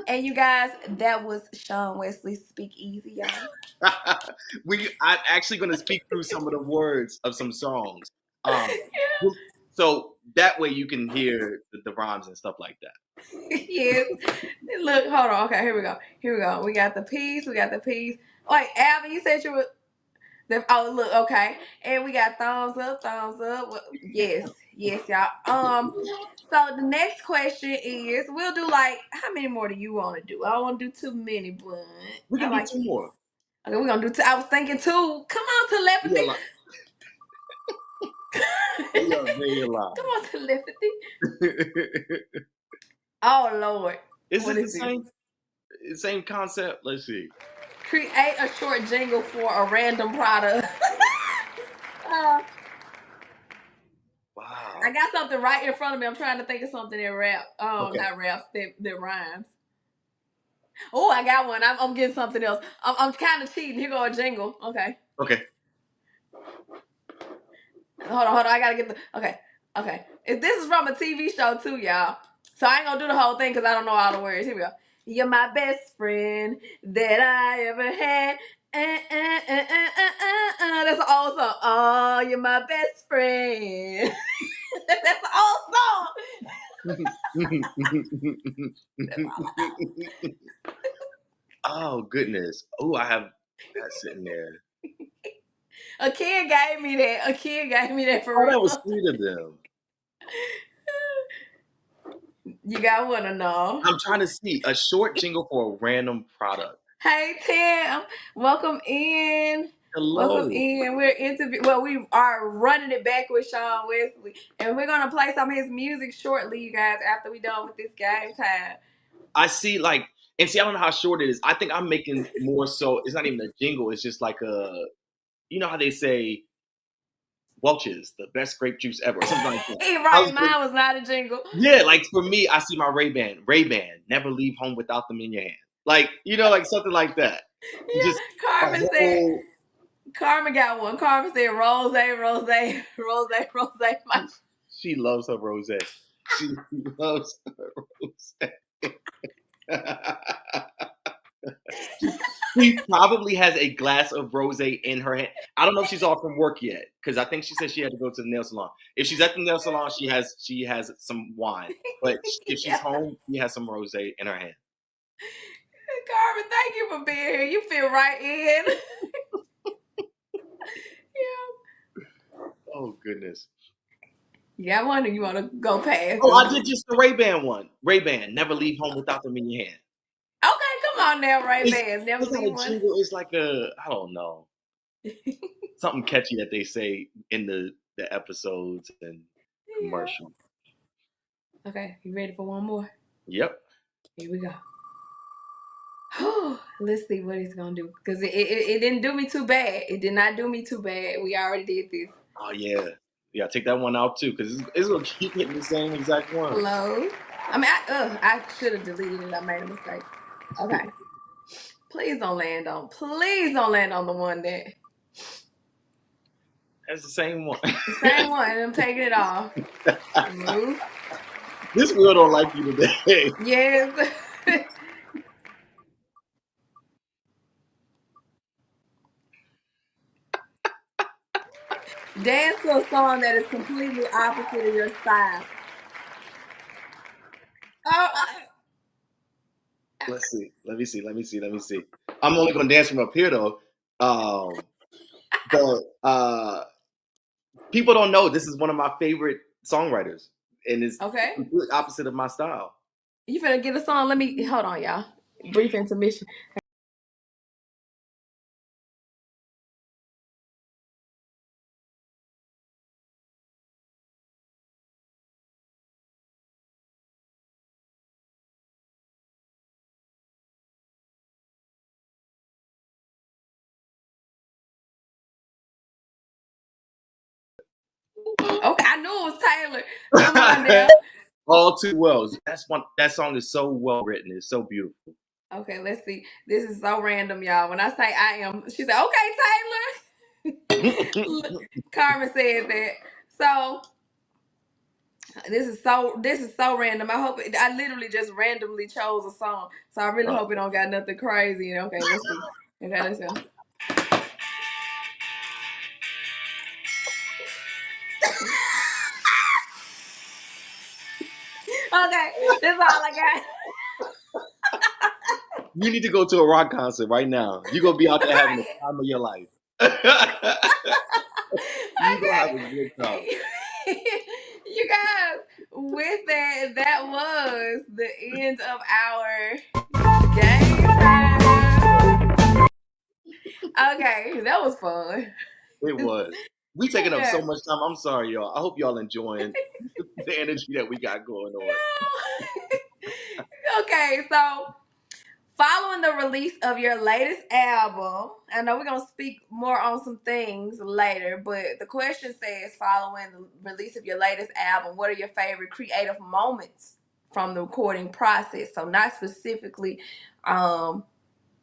and you guys, that was Shawn Wesley's Speak Easy, y'all. I'm actually going to speak through some of the words of some songs. So that way you can hear the rhymes and stuff like that. Yes. Look, hold on. Okay, here we go. We got the piece. Wait, Alvin, you said you were. Oh, look, okay. And we got thumbs up. Yes, y'all. So the next question is, we'll do like, how many more do you want to do? I don't want to do too many, but we can do 2 more. Okay, we're gonna do 2. I was thinking 2. Come on, telepathy. Come on, telepathy. Oh Lord. Is this the same concept? Let's see. Create a short jingle for a random product. Wow. I got something right in front of me. I'm trying to think of something that rap. Not raps, that rhymes. Oh, I got one. I'm getting something else. I'm kind of cheating. Here go a jingle. Okay. Hold on. I gotta get the. Okay. This is from a TV show too, y'all. So I ain't gonna do the whole thing because I don't know all the words. Here we go. You're my best friend that I ever had. That's an old song. Oh, you're my best friend. That's an old song. Oh goodness. Oh, I have that sitting there. A kid gave me that for real. That was sweet of them. You got one or no? I'm trying to see a short jingle for a random product. Hey Tim, welcome in. Hello. Welcome in. We are running it back with Shawn Wesley, and we're gonna play some of his music shortly, you guys. After we done with this game time. I see, I don't know how short it is. I think I'm making more so. It's not even a jingle. It's just like a, you know how they say, Welch's, the best grape juice ever, or something like that. Mine was not a jingle. Yeah, like for me, I see my Ray-Ban, never leave home without them in your hand. Like, something like that. Yeah, Carmen got one. Carmen said, rose. She loves her rose. She loves her rose. She probably has a glass of rosé in her hand. I don't know if she's off from work yet, because I think she said she had to go to the nail salon. If she's at the nail salon, she has some wine. But if she's home, she has some rosé in her hand. Carmen, thank you for being here. You fit right in. Yeah. Oh goodness. You got one, or you want to go past? Oh, I did just the Ray-Ban one. Ray-Ban, never leave home without them in your hand. Okay, come on now, Ray-Ban. Never leave one. It's like I don't know, something catchy that they say in the episodes and commercials. Okay, you ready for one more? Yep. Here we go. Let's see what he's gonna do, because it didn't do me too bad. It did not do me too bad. We already did this. Oh yeah. Take that one out too, because it's gonna keep hitting the same exact one. Close. I mean, I should have deleted it. I made a mistake. Okay. Please don't land on the one that. That's the same one. Same one. I'm taking it off. Move. This wheel don't like you today. Yes. Dance to a song that is completely opposite of your style. Oh, Let's see. Let me see. Let me see. Let me see. I'm only gonna dance from up here though. But people don't know this is one of my favorite songwriters, and it's okay. completely opposite of my style. You finna get a song? Let me hold on, y'all. Brief intermission. Okay, I knew it was Taylor. Come on now. All too well. That's one. That song is so well written. It's so beautiful. Okay, let's see. This is so random, y'all. When I say I am, she said, "Okay, Taylor." Carmen said that. So this is so random. I literally just randomly chose a song. So I really hope it don't got nothing crazy. Okay, let's see. Okay, let's go. Okay, that's all I got. You need to go to a rock concert right now. You're gonna be out there having the Right. time of your life. You're gonna have a good time. Okay. You guys, with that, that was the end of our game time. Okay, that was fun. It was. We taking up so Okay. much time. I'm sorry, y'all. I hope y'all enjoying the energy that we got going on. Okay, so following the release of your latest album, I know we're going to speak more on some things later, but the question says, following the release of your latest album, what are your favorite creative moments from the recording process? So not specifically,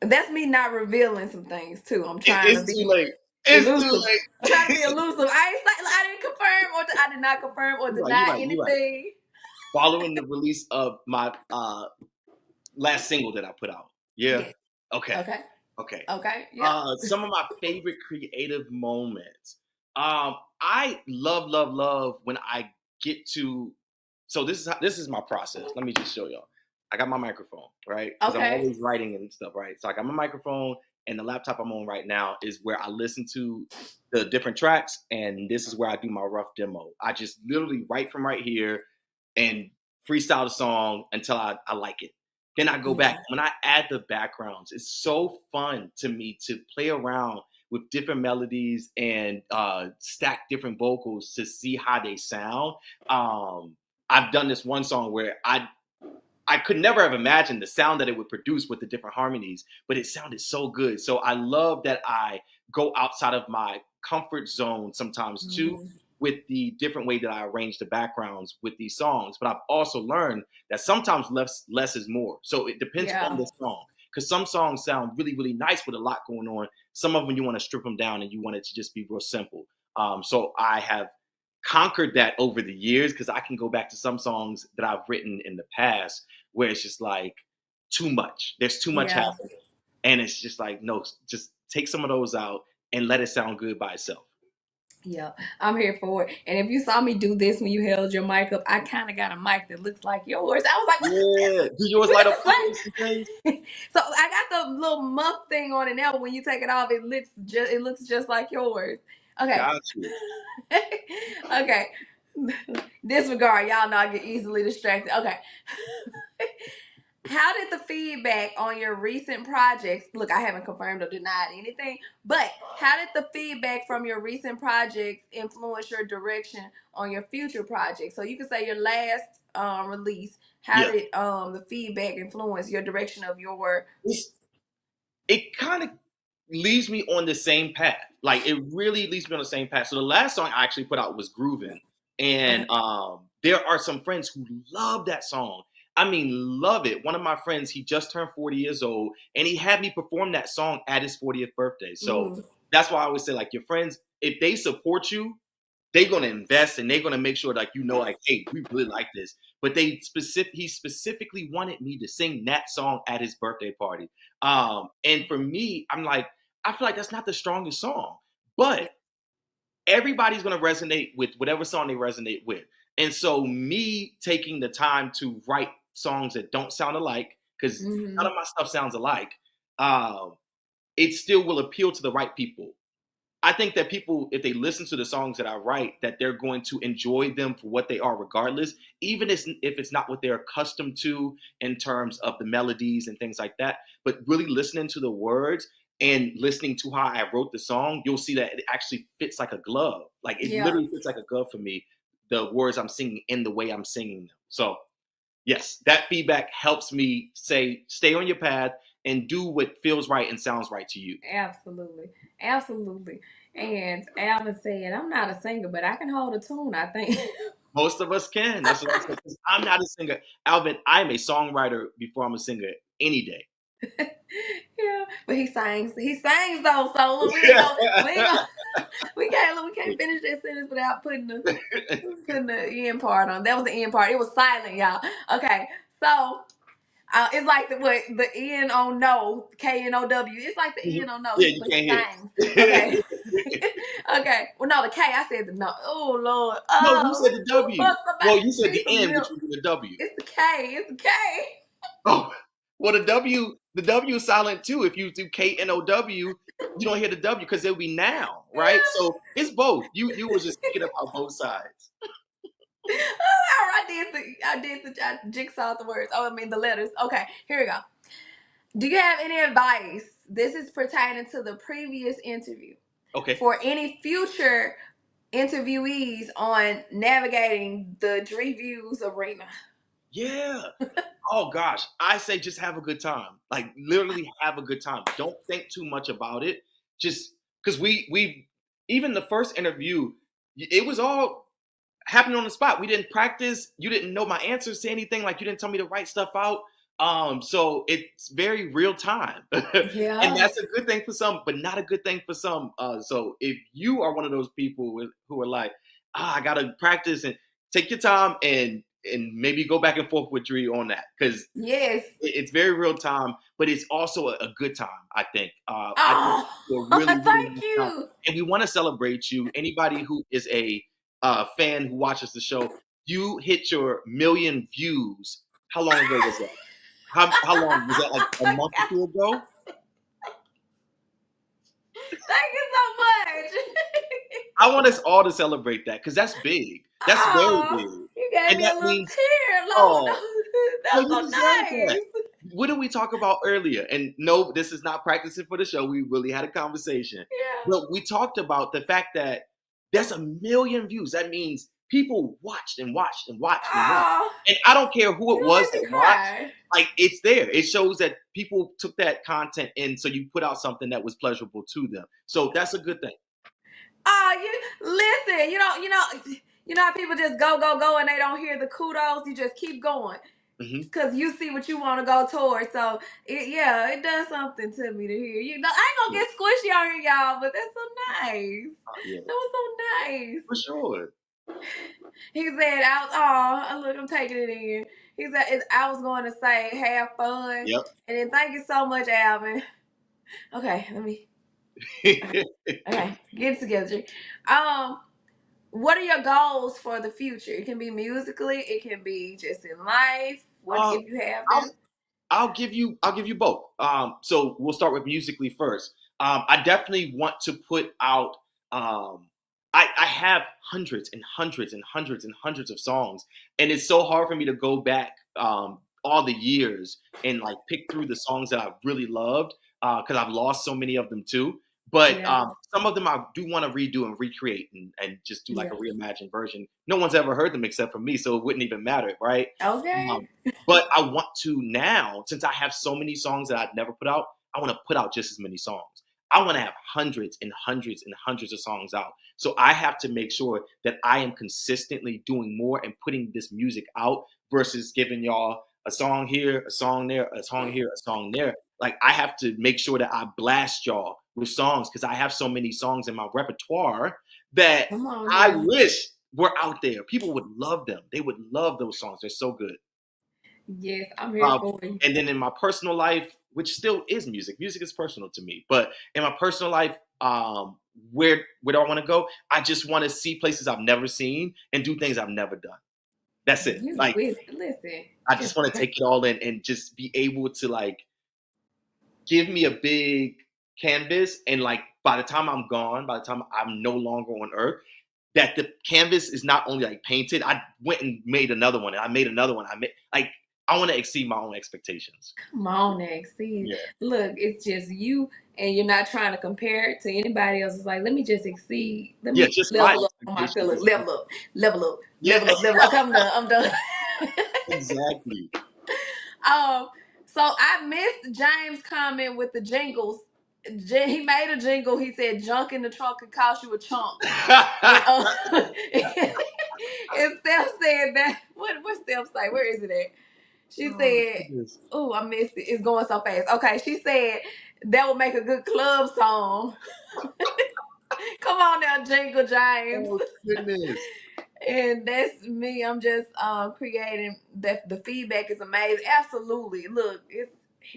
that's me not revealing some things too. I'm trying to It's too be late. It's too elusive. I'm trying to be late. elusive. I didn't confirm or I did not confirm or You're deny right. You're right. anything. Following the release of my last single that I put out. Yeah. Yes. Okay. Okay. Okay. Okay. Yep. Some of my favorite creative moments. I love when I get to. So this is my process. Let me just show y'all. I got my microphone, right? Because I'm Okay. always writing and stuff, right? So I got my microphone, and the laptop I'm on right now is where I listen to the different tracks, and this is where I do my rough demo. I just literally write from right here and freestyle the song until I like it. Then I go Yeah. back. When I add the backgrounds, it's so fun to me to play around with different melodies and stack different vocals to see how they sound. I've done this one song where I could never have imagined the sound that it would produce with the different harmonies, but it sounded so good. So I love that I go outside of my comfort zone sometimes too Mhm. with the different way that I arrange the backgrounds with these songs. But I've also learned that sometimes less is more. So it depends on Yeah. the song. Because some songs sound really, really nice with a lot going on. Some of them you want to strip them down and you want it to just be real simple. So I have conquered that over the years because I can go back to some songs that I've written in the past where it's just like too much. There's too much Yeah. happening. And it's just like, no, just take some of those out and let it sound good by itself. Yeah. I'm here for it. And if you saw me do this when you held your mic up, I kind of got a mic that looks like yours. I was like, Yeah. Do yours what light is up this some things? thing? So I got the little muff thing on it now, but when you take it off, it looks just like yours. Okay. Got you. Okay. Disregard. Y'all know I get easily distracted. Okay. How did the feedback on your recent projects look? I haven't confirmed or denied anything, but how did the feedback from your recent projects influence your direction on your future projects? So you could say your last release. How Yeah. did the feedback influence your direction of your? It's, it kind of leaves me on the same path. Like it really leaves me on the same path. So the last song I actually put out was Groovin'. Okay. And there are some friends who love that song. I mean, love it. One of my friends, he just turned 40 years old, and he had me perform that song at his 40th birthday. So Mm, that's why I always say, like, your friends, if they support you, they're gonna invest and they're gonna make sure like you know like hey we really like this but he specifically wanted me to sing that song at his birthday party and for me I'm like I feel like that's not the strongest song but yeah. everybody's going to resonate with whatever song they resonate with. And so me taking the time to write songs that don't sound alike, because none of my stuff sounds alike, it still will appeal to the right people. I think that people, if they listen to the songs that I write, that they're going to enjoy them for what they are, regardless, even if it's not what they're accustomed to in terms of the melodies and things like that. But really listening to the words and listening to how I wrote the song, you'll see that it actually fits like a glove. Like it literally fits like a glove for me, the words I'm singing and the way I'm singing them. So yes, that feedback helps me say, stay on your path and do what feels right and sounds right to you. Absolutely. Absolutely. And Alvin said, I'm not a singer, but I can hold a tune, I think. Most of us can. That's what I said. 'Cause I'm not a singer. Alvin, I'm a songwriter before I'm a singer any day. Yeah, but he sings. He sings though, so look, we can't finish that sentence without putting the end part on. That was the end part. It was silent, y'all. Okay, so it's like the N on no, KNOW. It's like the N on no, Yeah, you but can't he hear sings. Okay. it. Okay. Well, no, the K. I said the no. Oh Lord. No, you Oh, said the you W. fucked up. Well, you said Need the some N, milk. which would be the W. It's the K. It's the K. Oh, well, the W is silent too. If you do KNOW, you don't hear the W because it'll be now, right? So it's both. You was just thinking about both sides. I jigsawed the words. Oh, I mean the letters. Okay, here we go. Do you have any advice? This is pertaining to the previous interview. Okay. For any future interviewees on navigating the DreViews arena. Yeah. Oh gosh, I say just have a good time. Like literally have a good time. Don't think too much about it. Just because we even the first interview, it was all happening on the spot. We didn't practice. You didn't know my answers to anything. Like you didn't tell me to write stuff out. So it's very real time. Yeah. And that's a good thing for some, but not a good thing for some. So if you are one of those people who are like, I gotta practice and take your time and maybe go back and forth with Dre on that, because yes, it's very real time, but it's also a good time. I think. I think oh, you're really, really thank nice time. you. And we want to celebrate you. Anybody who is a fan who watches the show, you hit your 1,000,000 views. How long ago was that? How long was that? Like a month or two ago? Thank you so much. I want us all to celebrate that because that's big. That's very big. You gave And me a that little means, tear, Lord. oh, no, That's you so deserve nice. that. What did we talk about earlier? And no, this is not practicing for the show. We really had a conversation. Yeah. But we talked about the fact that there's 1,000,000 views. That means people watched and watched and watched and watched. Oh, And I don't care who you it don't was have to that watched. cry. Like it's there. It shows that people took that content in, so you put out something that was pleasurable to them. So that's a good thing. You listen. You know how people just go, and they don't hear the kudos. You just keep going because you see what you want to go towards. So it does something to me to hear. I ain't gonna get squishy on here, y'all, but that's so nice. Yeah. That was so nice. For sure. He said, look, I'm taking it in. He said, I was going to say, have fun. Yep. And then thank you so much, Alvin. Okay, let me. Okay, get it together. G. What are your goals for the future? It can be musically, it can be just in life. What if you have them? I'll give you both. So we'll start with musically first. I definitely want to put out. I have hundreds and hundreds and hundreds and hundreds of songs, and it's so hard for me to go back all the years and like pick through the songs that I really loved because I've lost so many of them too. But some of them I do want to redo and recreate and just do like a reimagined version. No one's ever heard them except for me, so it wouldn't even matter, right? Okay. But I want to now, since I have so many songs that I've never put out, I want to put out just as many songs. I want to have hundreds and hundreds and hundreds of songs out. So I have to make sure that I am consistently doing more and putting this music out versus giving y'all a song here, a song there, a song here, a song there. Like I have to make sure that I blast y'all with songs because I have so many songs in my repertoire that I wish were out there. People would love them. They would love those songs. They're so good. Yes, I'm here for you. And then in my personal life, which still is music is personal to me. But in my personal life, where do I want to go? I just want to see places I've never seen and do things I've never done. That's it. You Like, listen. I just want to take it all in and just be able to like give me a big canvas, and like by the time I'm gone, by the time I'm no longer on earth, that the canvas is not only like painted. I went and made another one, and I made another one. I want to exceed my own expectations. Come on, exceed. Yeah. Look, it's just you, and you're not trying to compare it to anybody else. It's like, let me just exceed. Let Yeah, me just my level up on my feelings. expectations. Level up, level up, Yeah, level up, level up. Okay, I'm done. I'm done. exactly. So I missed James' comment with the jingles. He made a jingle. He said, "Junk in the trunk can cost you a chunk." And and Steph said that. What Steph say? Where is it at? She Oh, said, goodness. "Oh, I missed it. It's going so fast." Okay, she said that would make a good club song. Come on now, Jingle James. Oh, goodness. And that's me. I'm just creating that. The feedback is amazing. Absolutely. Look,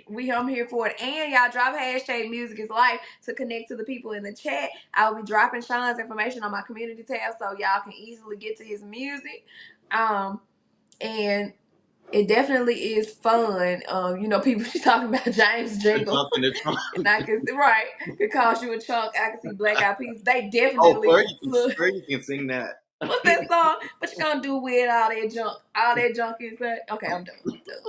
I'm here for it. And y'all drop hashtag music is life to connect to the people in the chat. I will be dropping Shawn's information on my community tab so y'all can easily get to his music. And it definitely is fun. People she talking about James Jingle. Junk in the trunk. And I can see could cost you a chunk. I can see Black Eyed Peas. They Oh, definitely look. Fergie can sing that. What's that song? What you gonna do with all that junk? All that junk inside? Okay, I'm done.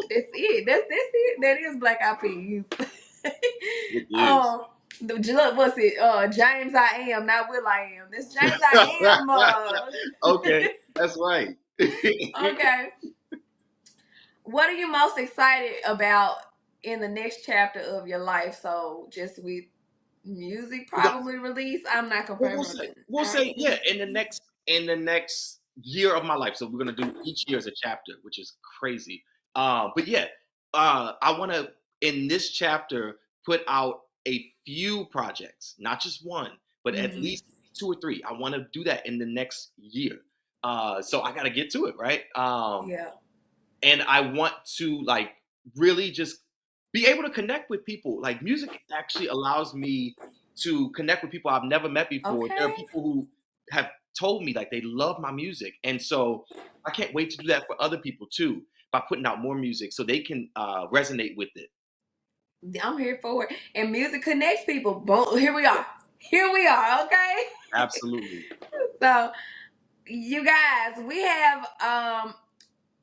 That's it. That's it. That is Black Eyed Peas. It is. Look, what's it? James I Am, not Will I Am. This James I Am. Okay, that's right. Okay. What are you most excited about in the next chapter of your life? So just with music probably release. I'm not confirming. We'll say yeah, in the next year of my life. So we're gonna do each year as a chapter, which is crazy. But yeah, I want to in this chapter put out a few projects, not just one, but at least 2 or 3. I want to do that in the next year. So I got to get to it, right? Yeah. And I want to like really just be able to connect with people. Like music actually allows me to connect with people I've never met before. Okay. There are people who have told me like they love my music, and so I can't wait to do that for other people too by putting out more music so they can resonate with it. I'm here for it. And music connects people. Boom, here we are. Here we are, okay? Absolutely. So, you guys,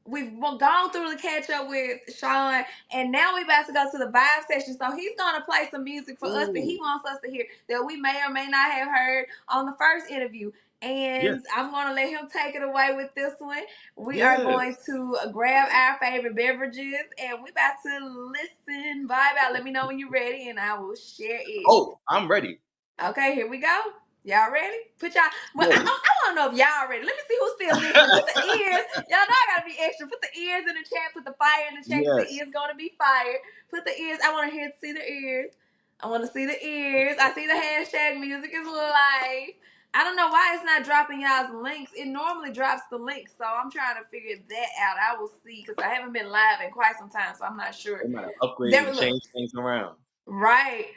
we've gone through the catch up with Shawn, and now we're about to go to the vibe session. So he's gonna play some music for us that he wants us to hear that we may or may not have heard on the first interview. And I'm gonna let him take it away with this one. We are going to grab our favorite beverages, and we about to listen, vibe out. Let me know when you're ready, and I will share it. Oh, I'm ready. Okay, here we go. Y'all ready? Put y'all. Well, I want to know if y'all ready. Let me see who's still listening. Put the ears. Y'all know I gotta be extra. Put the ears in the chat. Put the fire in the chat. Yes. The ears gonna be fired. Put the ears. I want to see the ears. I want to see the ears. I see the hashtag music is live. I don't know why it's not dropping y'all's links. It normally drops the links, so I'm trying to figure that out. I will see because I haven't been live in quite some time, so I'm not sure. They might have upgraded and changed things around. Right.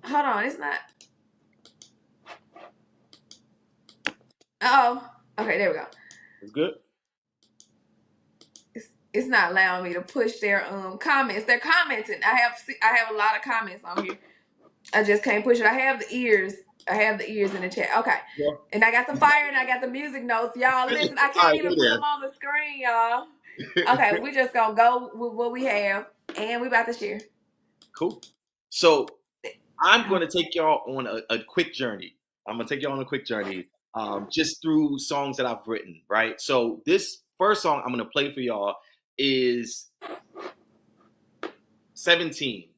Hold on. It's not. Oh, okay, there we go. It's good. It's not allowing me to push their comments. They're commenting. I have a lot of comments on here. I just can't push it. I have the ears in the chat. Okay. Yeah. And I got the fire and I got the music notes. Y'all listen, I can't even put them on the screen, y'all. Okay, we just gonna go with what we have and we about to share. Cool. So I'm gonna take y'all on a quick journey. Just through songs that I've written, right? So this first song I'm gonna play for y'all is 17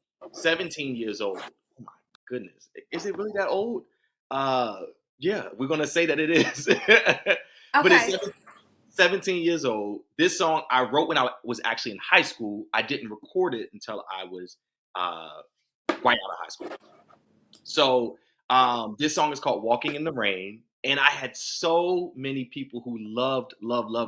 years old. Oh my goodness. Is it really that old? Yeah, we're gonna say that it is. Okay. But it's 17 years old. This song I wrote when I was actually in high school. I didn't record it until I was right out of high school. So this song is called Walking in the Rain. And I had so many people who loved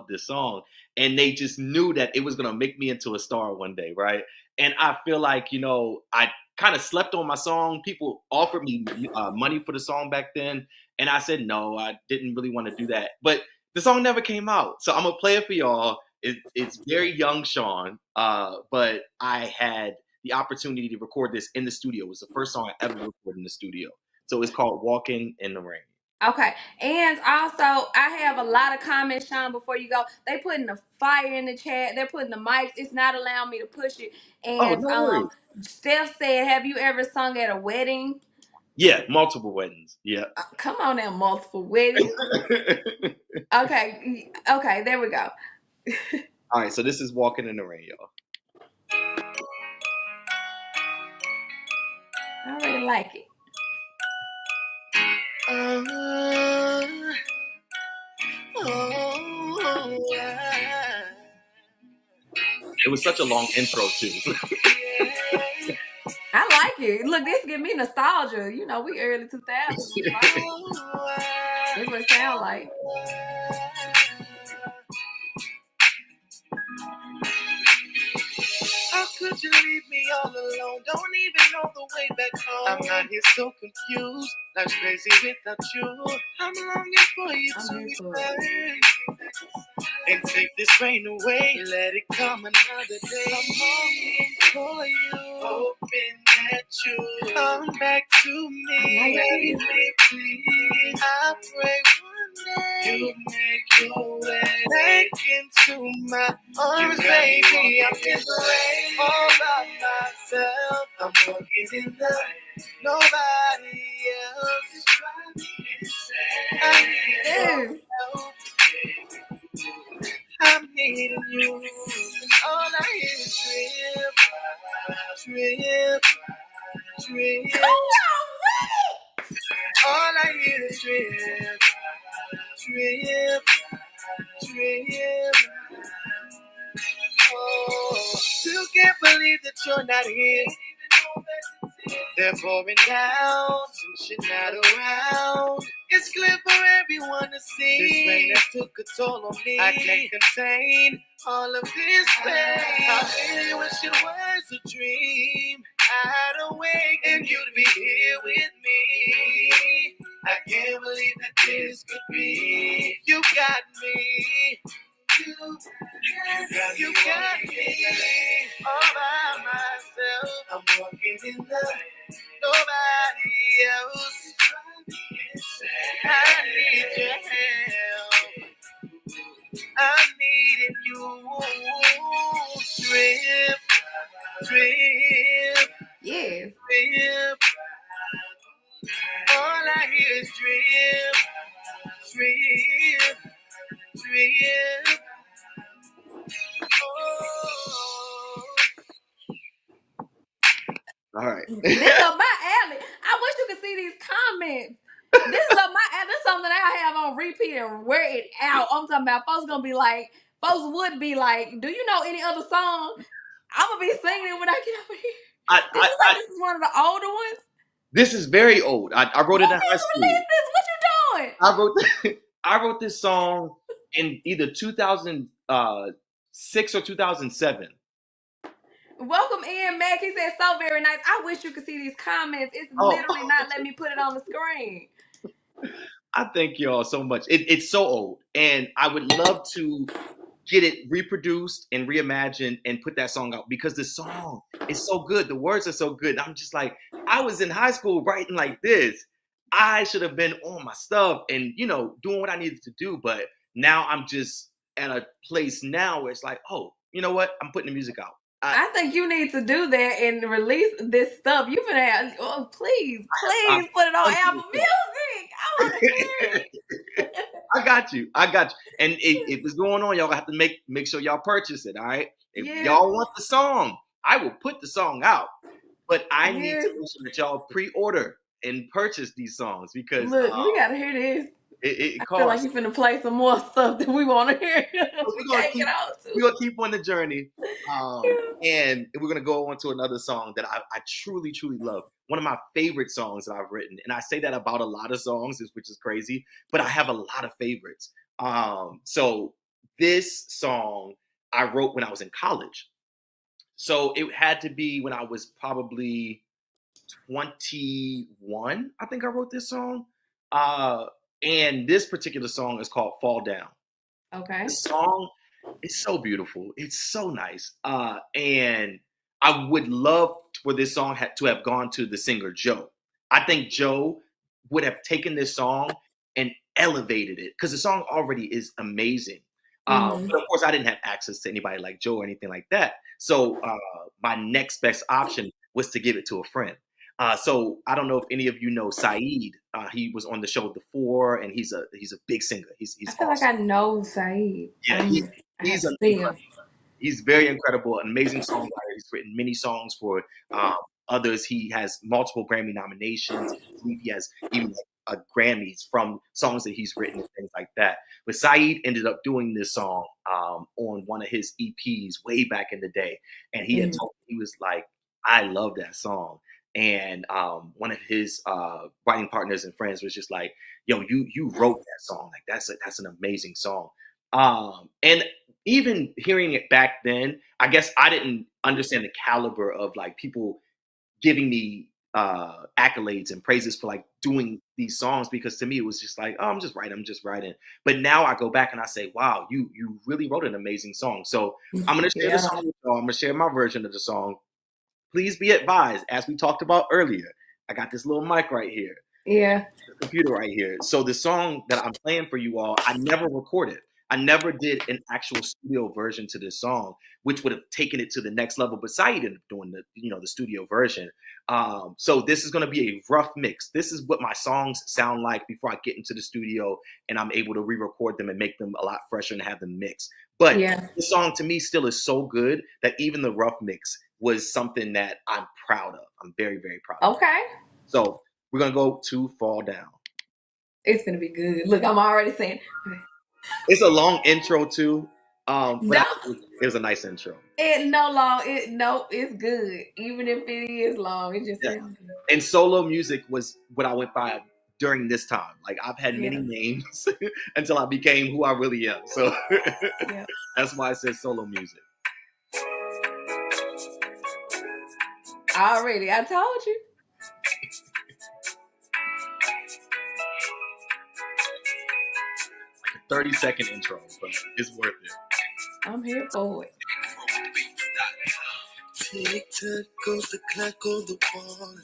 this song. And they just knew that it was going to make me into a star one day, right? And I feel like, I kind of slept on my song. People offered me money for the song back then, and I said no, I didn't really want to do that. But the song never came out, so I'm gonna play it for y'all. It's very young Shawn, but I had the opportunity to record this in the studio. It was the first song I ever recorded in the studio. So it's called "Walking in the Rain." Okay, and also I have a lot of comments, Shawn. Before you go, they putting the fire in the chat. They're putting the mics. It's not allowing me to push it. Oh, And no worries. Steph said, "Have you ever sung at a wedding?" Yeah, multiple weddings. Yeah. Come on now, multiple weddings. Okay, there we go. All right, so this is "Walking in the Rain," y'all. I already like it. It was such a long intro too. I like it. Look, this give me nostalgia. You know, we early 2000s. That's what it sounds like. How could you leave me all alone? Don't even know the way back home. I'm out here so confused. Life's crazy without you. I'm longing for you to return and take this rain away. Let it come another day. I'm longing for you, hoping that you come back to me. Please, I pray one day you make your way back into my arms, baby. I'm in the rain all by myself. I'm walking in the rain. Nobody else. I need your help. I'm needing you. And all I hear is drip, drip, drip. All I hear is drip, drip, drip. Oh, still can't believe that you're not here. They're pouring down since you're not around. It's clear for everyone to see. This rain that took a toll on me. I can't contain all of this pain. I really wish it was a dream. I'd awake and you'd be here with me. I can't believe that this could be. You got me. You got me all by myself. I'm walking in the nobody else. I need your help. I'm needing you. Drip, drip, Yeah. drip. All I hear is drip, drip, drip. All right. This is up my alley. I wish you could see these comments. This is up my alley. This is something I have on repeat and wear it out. I'm talking about folks would be like, do you know any other song? I'm gonna be singing it when I get over here. Did you say this is one of the older ones? This is very old. I wrote it in high school. Release this. What you doing? I wrote this song in either 2006 or 2007. Welcome in, Mac. He said so very nice. I wish you could see these comments. It's literally not letting me put it on the screen. I thank y'all so much. It's so old, and I would love to get it reproduced and reimagined and put that song out because the song is so good. The words are so good. I'm just like, I was in high school writing like this. I should have been on my stuff and, doing what I needed to do. But now I'm just at a place now where it's like, oh, you know what? I'm putting the music out. I think you need to do that and release this stuff. You finna have, please put it on Apple Music. I want to hear it. I got you. And if it's going on, y'all have to make sure y'all purchase it. All right. If y'all want the song, I will put the song out. But I need to make sure that y'all pre-order and purchase these songs because look, we gotta hear this. It I feel like you're finna play some more stuff that we want to hear. We're gonna keep on the journey, and we're gonna go on to another song that I truly, truly love. One of my favorite songs that I've written, and I say that about a lot of songs, which is crazy, but I have a lot of favorites. So this song I wrote when I was in college. So it had to be when I was probably 21, I think I wrote this song. And this particular song is called Fall Down. Okay. The song is so beautiful. It's so nice. And I would love for this song to have gone to the singer Joe. I think Joe would have taken this song and elevated it because the song already is amazing. But of course, I didn't have access to anybody like Joe or anything like that. So my next best option was to give it to a friend. So I don't know if any of you know Saeed. He was on the show before, and he's a big singer. He's I feel awesome. like I know Saeed. Yeah, he's a he's very incredible, amazing songwriter. He's written many songs for others. He has multiple Grammy nominations. I believe he has even Grammys from songs that he's written and things like that. But Saeed ended up doing this song on one of his EPs way back in the day, and he had told me, he was like, "I love that song." And one of his writing partners and friends was just like, "Yo, you wrote that song. Like that's an amazing song." And even hearing it back then, I guess I didn't understand the caliber of like people giving me accolades and praises for like doing these songs, because to me it was just like, oh, I'm just writing. But now I go back and I say, wow, you really wrote an amazing song. So I'm gonna share the song with y'all. I'm gonna share my version of the song. Please be advised, as we talked about earlier, I got this little mic right here. Yeah. The computer right here. So the song that I'm playing for you all, I never recorded. I never did an actual studio version to this song, which would have taken it to the next level. But Saeed ended up doing the studio version. So this is going to be a rough mix. This is what my songs sound like before I get into the studio and I'm able to re-record them and make them a lot fresher and have them mix. But the song to me still is so good that even the rough mix was something that I'm proud of. I'm very, very proud of. Okay. So we're going to go to Fall Down. It's going to be good. Look, I'm already saying. It's a long intro too. But it was a nice intro. It's good. Even if it is long, it just sounds good. And solo music was what I went by during this time. Like I've had many names until I became who I really am. So that's why I said solo music. Already, I told you. Like a 30-second intro, but it's worth it. I'm here for it. Tick-tock goes the clock on the wall,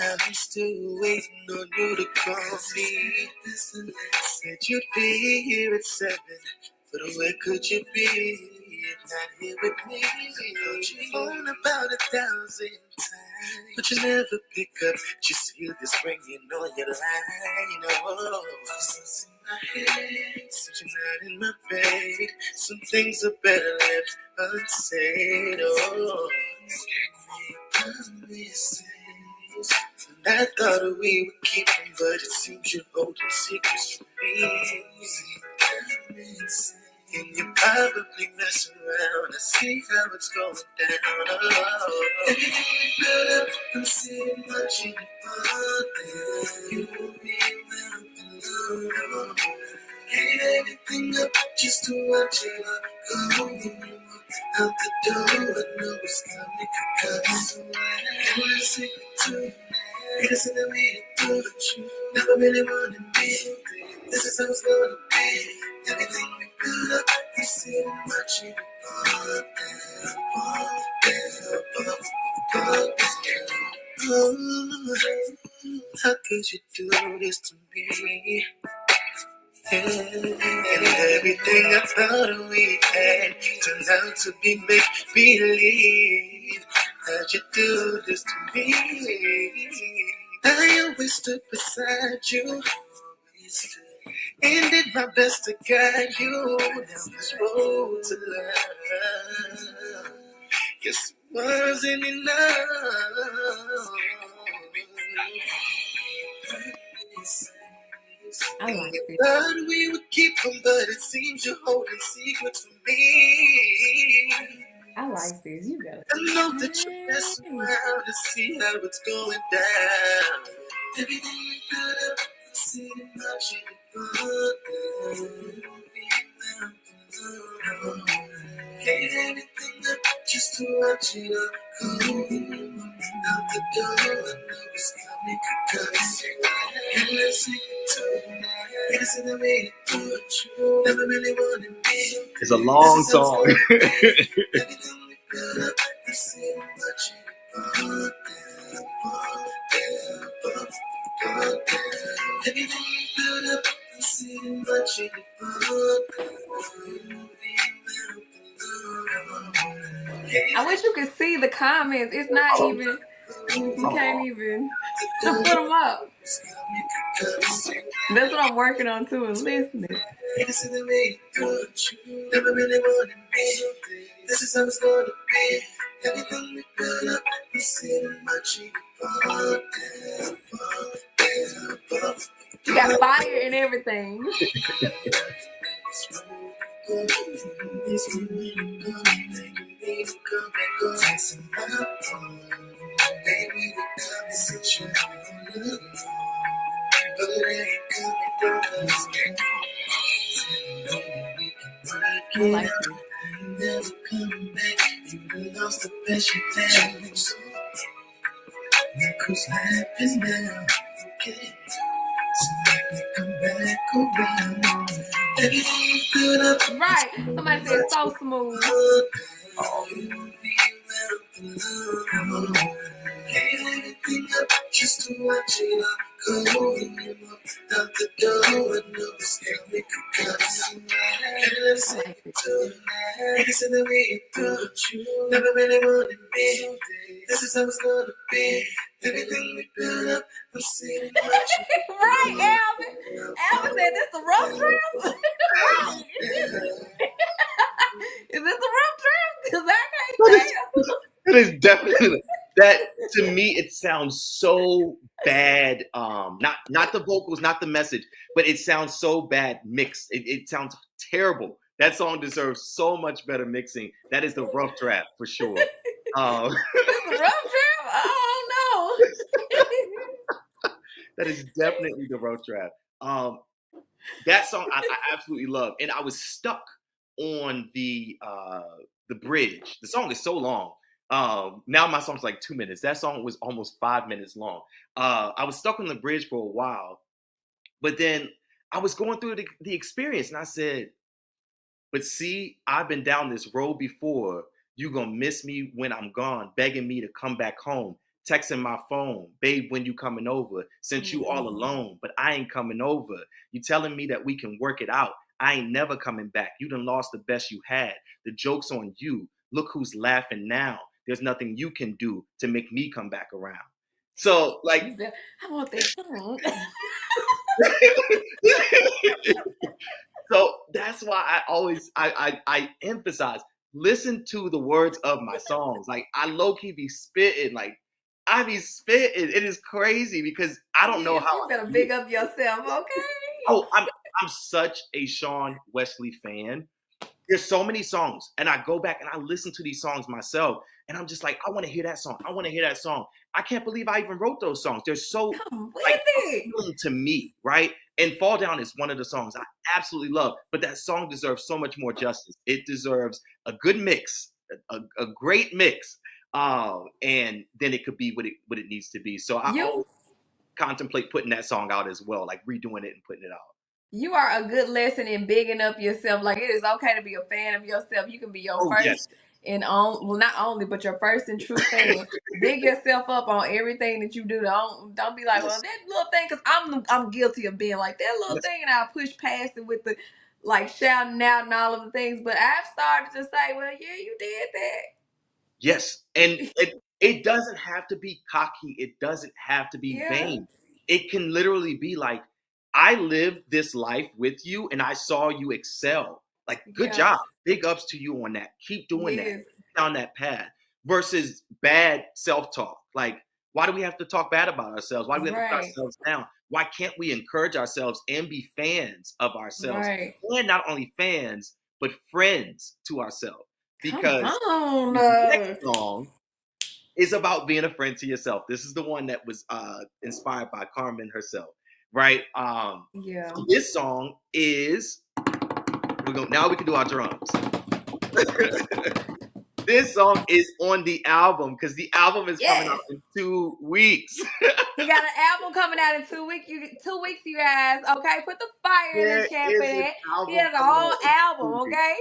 and I'm still waiting on you to call me. Said you'd be here at 7, but where could you be if not here with me? I called your phone about 1,000 times, but you never pick up. Just hear this ringing on your line. Oh, what's in my head? Since you're not in my bed, some things are better left unsaid. Oh, promises. And I thought we would keep them, but it seems you're holding secrets from me. And you're probably messing around. I see how it's going down. Oh, everything we built up, I'm sitting watching you fall. You won't be around for long. Hate everything up just to watch it all go. Out the door, I know it's coming. Cause I want to say to it's in the way to do it. You never really wanted me. This is how it's gonna be. Everything we build up, you see it watching fall down. Oh, how could you do this to me? And everything I thought we had turned out to be make-believe. How'd you do this to me? I always stood beside you and did my best to guide you down this road to love. Guess it wasn't enough. I like it. Thought we would keep them, but it seems you're holding secrets from me. I like this. You got it. I know that you're messing around to see how it's going down. Everything we built up, I'm sitting watching it fall down. Hate everything up just to watch it all go. out the door, I know it's coming, cause and let's sing it tonight. It's in the way to do it, never really wanted me. It's a long song. Everything we built up, the same much in everything we built up, the same much in I wish you could see the comments. It's not even. We can't even put them up. That's what I'm working on too, and listening. Never really wanted me. This is how it's gonna be. Everything we build up, we see the much. You got fire and everything. I like it. Never coming back. You lost the best you had. Look who's laughing now. Okay. So let me come back around. Everything you built up. Right. Somebody said so smooth. Everything up just to watch it all go. Out the door, I know it's coming, cause let's sing it tonight. It's in the way you do. Never really wanted me. This is how it's gonna be. Everything we build up, I'm seeing much. Right, Alvin. Alvin said this the rough draft. Right. Is this the rough draft? Because I can't tell. It is definitely that. To me, it sounds so bad. Not the vocals, not the message, but it sounds so bad mixed. It sounds terrible. That song deserves so much better mixing. That is the rough draft for sure. Is the rough draft? Oh no. That is definitely the rough draft. That song I absolutely love, and I was stuck on the bridge. The song is so long. Now my song's like 2 minutes. That song was almost 5 minutes long. I was stuck on the bridge for a while, but then I was going through the experience, and I said, "But see, I've been down this road before. You gonna miss me when I'm gone, begging me to come back home, texting my phone, babe, when you coming over? Since you all alone, but I ain't coming over. You telling me that we can work it out. I ain't never coming back. You done lost the best you had. The joke's on you. Look who's laughing now. There's nothing you can do to make me come back around." So, like, I want that song. so that's why I always I emphasize, listen to the words of my songs. Like, I low-key be spitting, like I be spitting. It is crazy because I don't know how. You better big up yourself, okay? Oh, I'm such a Shawn Westley fan. There's so many songs, and I go back and I listen to these songs myself, and I'm just like, I want to hear that song. I want to hear that song. I can't believe I even wrote those songs. They're so like appealing to me, right? And Fall Down is one of the songs I absolutely love, but that song deserves so much more justice. It deserves a good mix, a great mix, and then it could be what it needs to be. So I always contemplate putting that song out as well, like redoing it and putting it out. You are a good lesson in bigging up yourself. Like, it is okay to be a fan of yourself. You can be your first and well, not only, but your first and true fan. Big yourself up on everything that you do. Don't be like, well, that little thing, because I'm guilty of being like that little thing, and I'll push past it with the like shouting out and all of the things. But I've started to say, well, yeah, you did that. Yes, and it doesn't have to be cocky. It doesn't have to be vain. It can literally be like, I lived this life with you and I saw you excel. Like, good job. Big ups to you on that. Keep doing that. Keep down that path. Versus bad self-talk. Like, why do we have to talk bad about ourselves? Why do we have to put ourselves down? Why can't we encourage ourselves and be fans of ourselves? And not only fans, but friends to ourselves. Because the next song is about being a friend to yourself. This is the one that was inspired by Carmen herself. Right. So this song is now we can do our drums. this song is on the album because the album is coming out Yes. in 2 weeks. He got an album coming out in 2 weeks. 2 weeks, you guys. Okay, put the fire in There the chat for is an that. He album has a coming whole out in 2 album. weeks. Okay.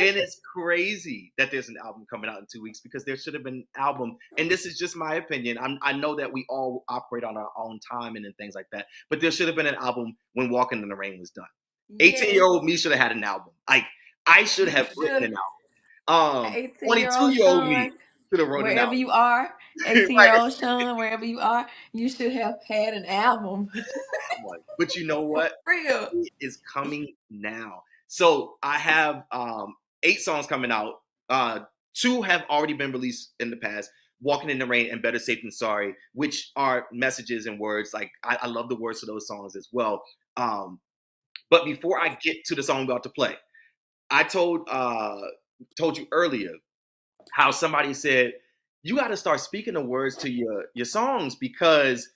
And it's crazy that there's an album coming out in 2 weeks because there should have been an album. And this is just my opinion. I know that we all operate on our own time and things like that. But there should have been an album when Walking in the Rain was done. Yes. 18-year-old me should have had an album. Like, I should have written an album. 18-year-old 22-year-old me Shawn, should have wrote an wherever album. you are, Right. 18-year-old Shawn, wherever you are, you should have had an album. But you know what? Real. It is coming now. So I have 8 songs coming out. 2 have already been released in the past. Walking in the Rain and Better Safe Than Sorry, which are messages and words. Like I love the words of those songs as well. But before I get to the song I'm about to play, I told you earlier how somebody said you got to start speaking the words to your songs because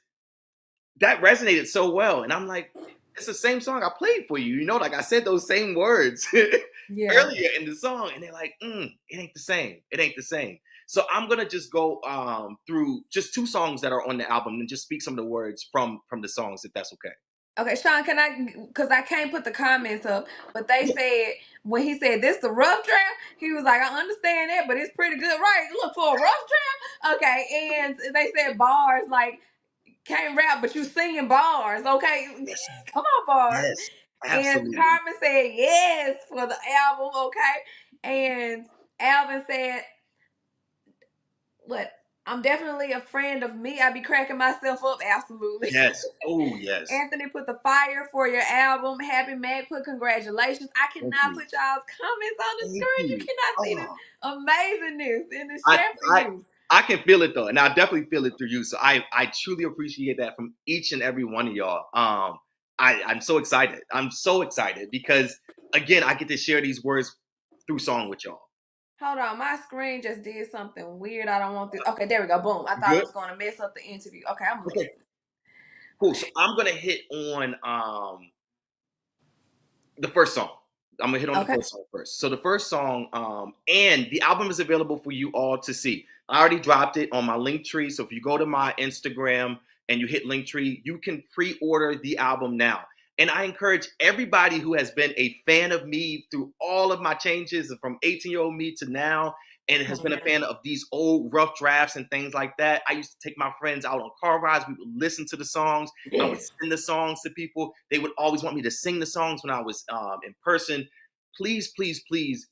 that resonated so well. And I'm like, it's the same song I played for you. You know, like I said those same words earlier in the song. And they're like, it ain't the same. It ain't the same. So I'm going to just go through just 2 songs that are on the album and just speak some of the words from the songs, if that's okay. Okay, Shawn, because I can't put the comments up, but they said, when he said this the rough draft, he was like, I understand that, but it's pretty good, right? Look, for a rough draft? Okay, and they said bars, like, can't rap, but you singing bars, okay? Come on, bars. Yes, And absolutely. Carmen said yes for the album, okay? And Alvin said, what? I'm definitely a friend of me. I be cracking myself up. Absolutely. Yes. Oh, yes. Anthony put the fire for your album. Happy Mag put congratulations. I cannot put y'all's comments on the screen. You cannot see this amazingness in the chat for you. I can feel it though, and I definitely feel it through you. So I truly appreciate that from each and every one of y'all. I'm so excited. I'm so excited because again, I get to share these words through song with y'all. Hold on, my screen just did something weird. I don't want this. Okay, there we go. Boom. I thought Good? it was going to mess up the interview. Okay, I'm looking. Okay. Cool. So I'm gonna hit on the first song. I'm gonna hit on the first song first. So the first song, and the album is available for you all to see. I already dropped it on my Linktree. So if you go to my Instagram and you hit Linktree, you can pre-order the album now. And I encourage everybody who has been a fan of me through all of my changes from 18-year-old me to now, and has been a fan of these old rough drafts and things like that. I used to take my friends out on car rides. We would listen to the songs. Yes. I would send the songs to people. They would always want me to sing the songs when I was in person. Please, please, please,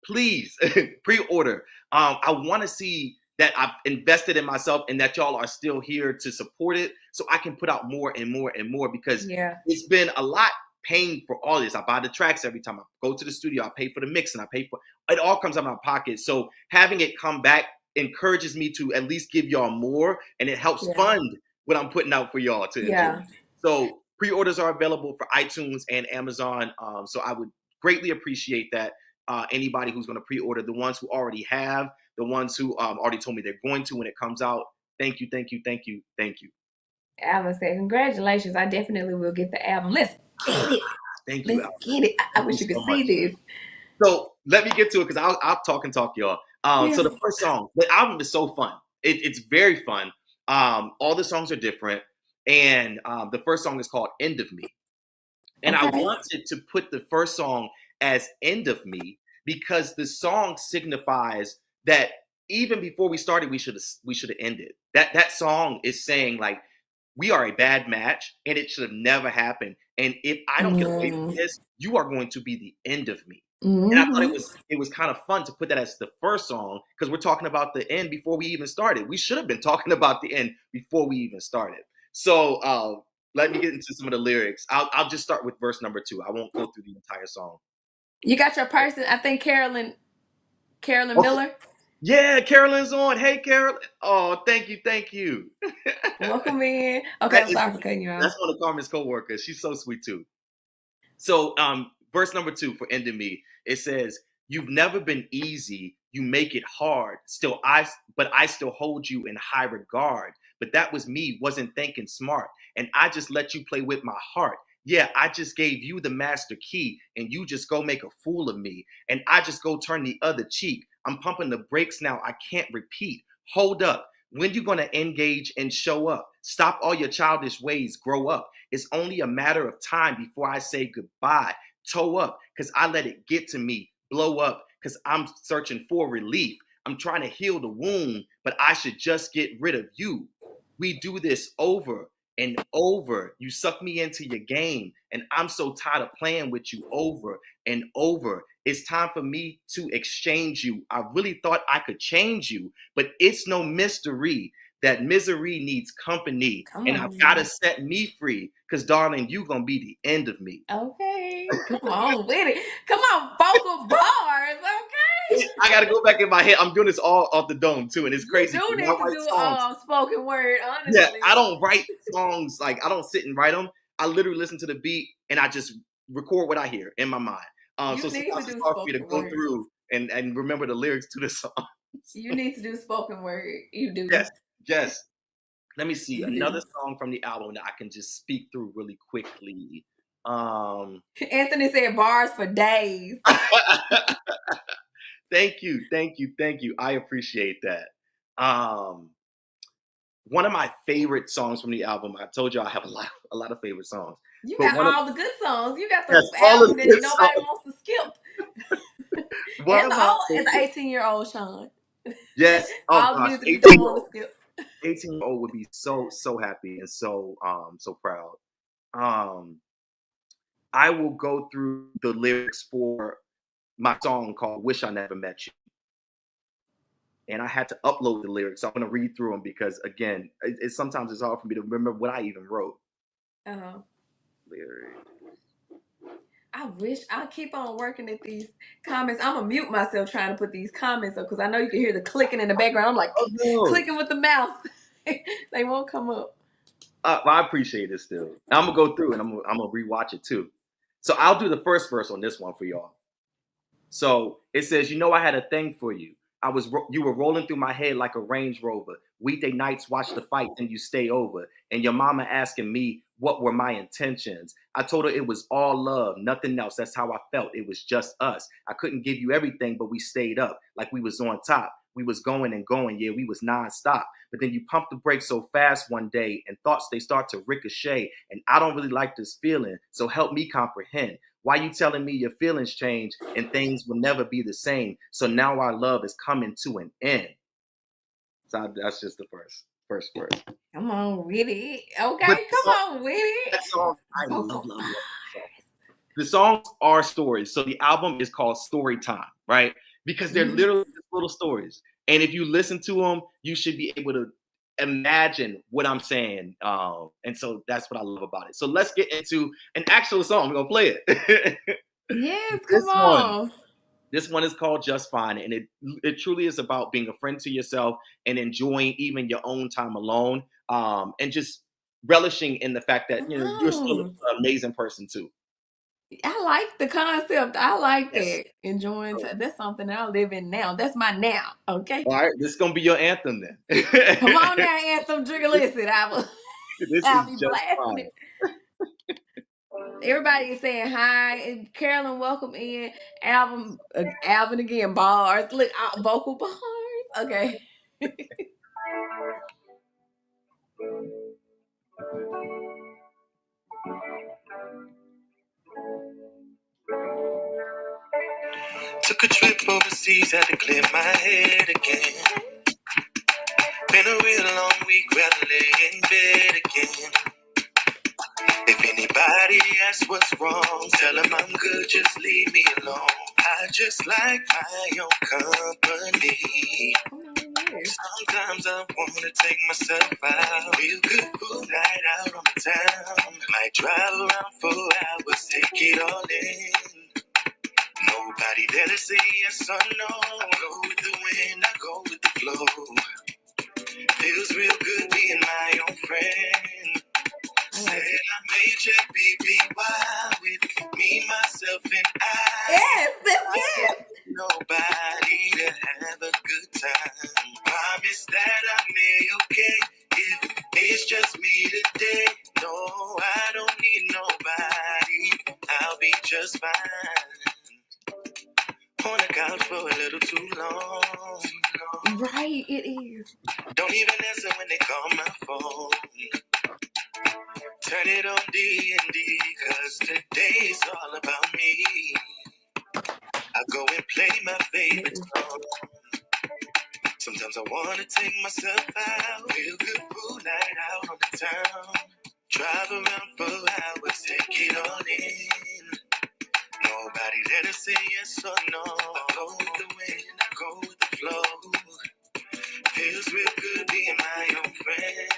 please pre-order. I want to see that I've invested in myself and that y'all are still here to support it so I can put out more and more and more because it's been a lot paying for all this. I buy the tracks every time I go to the studio. I pay for the mix and I pay for it. All comes out of my pocket. So having it come back encourages me to at least give y'all more, and it helps fund what I'm putting out for y'all to enjoy. So pre-orders are available for iTunes and Amazon. So I would greatly appreciate that. Anybody who's going to pre-order, the ones who already have, the ones who already told me they're going to when it comes out. Thank you, thank you, thank you, thank you. Alvin said, congratulations. I definitely will get the album. Let's get it. Thank you, Let's get it. I wish you could see this. So let me get to it because I'll talk and talk, y'all. So the first song, the album is so fun. It's very fun. All the songs are different. And the first song is called End of Me. And I wanted to put the first song as End of Me because the song signifies that even before we started, we should have ended. That song is saying like, we are a bad match and it should have never happened. And if I don't get away from this, you are going to be the end of me. And I thought it was kind of fun to put that as the first song because we're talking about the end before we even started. We should have been talking about the end before we even started. So let me get into some of the lyrics. I'll just start with verse number 2. I won't go through the entire song. You got your person, I think Carolyn Miller. Yeah, Carolyn's on. Hey, Carolyn. Oh, thank you. Welcome in. Okay, I'm sorry for cutting you off. That's one of Carmen's co-workers. She's so sweet too. So verse number 2 for End of Me, it says, you've never been easy. You make it hard. But I still hold you in high regard. But that was me, wasn't thinking smart. And I just let you play with my heart. Yeah, I just gave you the master key and you just go make a fool of me. And I just go turn the other cheek. I'm pumping the brakes now. I can't repeat. Hold up. When you gonna engage and show up? Stop all your childish ways. Grow up. It's only a matter of time before I say goodbye. Toe up, because I let it get to me. Blow up, because I'm searching for relief. I'm trying to heal the wound, but I should just get rid of you. We do this over and over. You suck me into your game, and I'm so tired of playing with you over and over. It's time for me to exchange you. I really thought I could change you, but it's no mystery that misery needs company, Come and on, I've got to man. set me free, because darling, you gonna be the end of me. Okay. Come on with it. Come on, vocal bars. Okay. I gotta go back in my head. I'm doing this all off the dome too, and it's You crazy. do When I need to write do songs, spoken word, yeah, I honestly. don't write songs like I don't sit and write them. I literally listen to the beat and I just record what I hear in my mind. So You need to sometimes it's do hard for me to spoken go word. through and remember the lyrics to the song. You need to do spoken word. You do. Yes, yes. Let me see You another do. song from the album that I can just speak through really quickly. Um, Anthony said bars for days. thank you, thank you, thank you. I appreciate that. Um, One of my favorite songs from the album. I told you I have a lot of favorite songs, You but got one of all the good songs. You got yes, the all album the that good nobody songs. wants to skip. One of my As an favorite. 18-year-old Shawn. Yes. Oh All the gosh, music we 18 don't year want to old. skip. 18-year-old would be so happy and so proud. Um, I will go through the lyrics for my song called "Wish I Never Met You," and I had to upload the lyrics. So I'm gonna read through them because again, sometimes it's hard for me to remember what I even wrote. Uh-huh. Lyrics. I wish I keep on working at these comments. I'm gonna mute myself trying to put these comments up because I know you can hear the clicking in the background. I'm like Oh no. clicking with the mouse. They won't come up. Well, I appreciate it still. I'm gonna go through and I'm gonna rewatch it too. So I'll do the first verse on this one for y'all. So it says, I had a thing for you. You were rolling through my head like a Range Rover. Weekday nights, watch the fight, then you stay over. And your mama asking me what were my intentions. I told her it was all love, nothing else. That's how I felt. It was just us. I couldn't give you everything, but we stayed up like we was on top. We was going and going. Yeah, we was nonstop. But then you pumped the brakes so fast one day, and thoughts they start to ricochet. And I don't really like this feeling. So help me comprehend. Why you telling me your feelings change and things will never be the same? So now our love is coming to an end. So that's just the first verse. Come on with it. But Okay, come on with it. that song, I love, Vocal love, love bar. that song. The songs are stories. So the album is called Story Time, right? Because they're Mhm. literally just little stories. And if you listen to them, you should be able to imagine what I'm saying. And so that's what I love about it. So let's get into an actual song. We're going to play it. Yes, come This one. on. This one is called Just Fine, and it truly is about being a friend to yourself and enjoying even your own time alone, and just relishing in the fact that Come you're still on. an amazing person too. I like the concept. I like Yes. that. Enjoying So, that's something that I live in now. That's my now. Okay. all right, this is gonna be your anthem then. Come on now, Anthem Trigger. Listen, This I'll is be Just blasting Fine. it. Everybody is saying hi. And Carolyn, welcome in. Alvin again. Bars. Look, vocal bars. Okay. Took a trip overseas, had to clear my head again. Been a real long week, rather lay in bed again. If anybody asks what's wrong, tell them I'm good, just leave me alone. I just like my own company. Come on here. Sometimes I wanna take myself out. Real good food night out on the town. Might drive around for hours, take it all in. Nobody there to say yes or no. Go with the wind, I go with the flow. Feels real good being my own friend. I Said like it. I made check BBY with me, myself, and I. Yes, that's I it. nobody to have a good time. Promise that I may okay if it's just me today. No, I don't need nobody. on the couch for a little too long. Right, it is. Don't even answer when they call my phone. Turn it on D&D, cause today's all about me. I go and play my favorite song. Sometimes I wanna take myself out. Real good food night out on the town. Drive around for hours, take it all in. Nobody there to say yes or no. I go with the wind, I go with the flow. Feels real good being my own friend.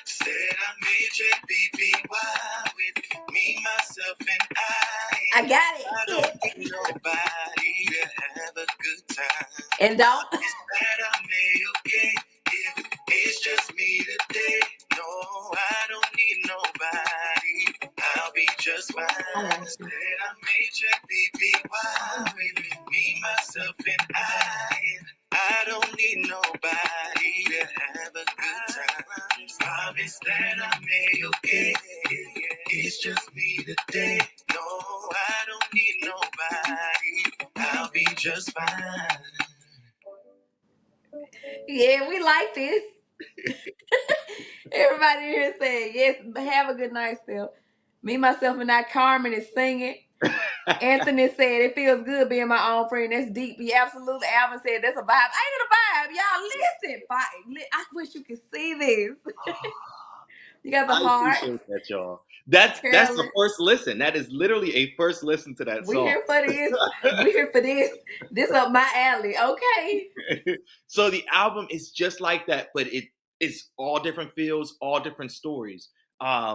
Said I made check BBY with me, myself, and I. I got it. I don't need nobody to have a good time. And don't. It's that I may okay if it's just me today. No, I don't need nobody. I'll be just fine. Said I may check BBY with me, myself, and I don't need nobody to have a good time. Promise that I may okay if it's just me today. No, I don't need nobody. I'll be just fine. Yeah, we like this. Everybody here saying yes. Have a good night, Steph. Me, myself, and I. Carmen is singing. Anthony said it feels good being my own friend. That's deep. Yeah, absolutely. Alvin said that's a vibe. Ain't it a vibe? Y'all listen. I wish you could see this. You got the I heart. appreciate that, y'all. That's the first listen. That is literally a first listen to that We song. here for this. We here for this. This up my alley. Okay. So the album is just like that, but it's all different feels, all different stories.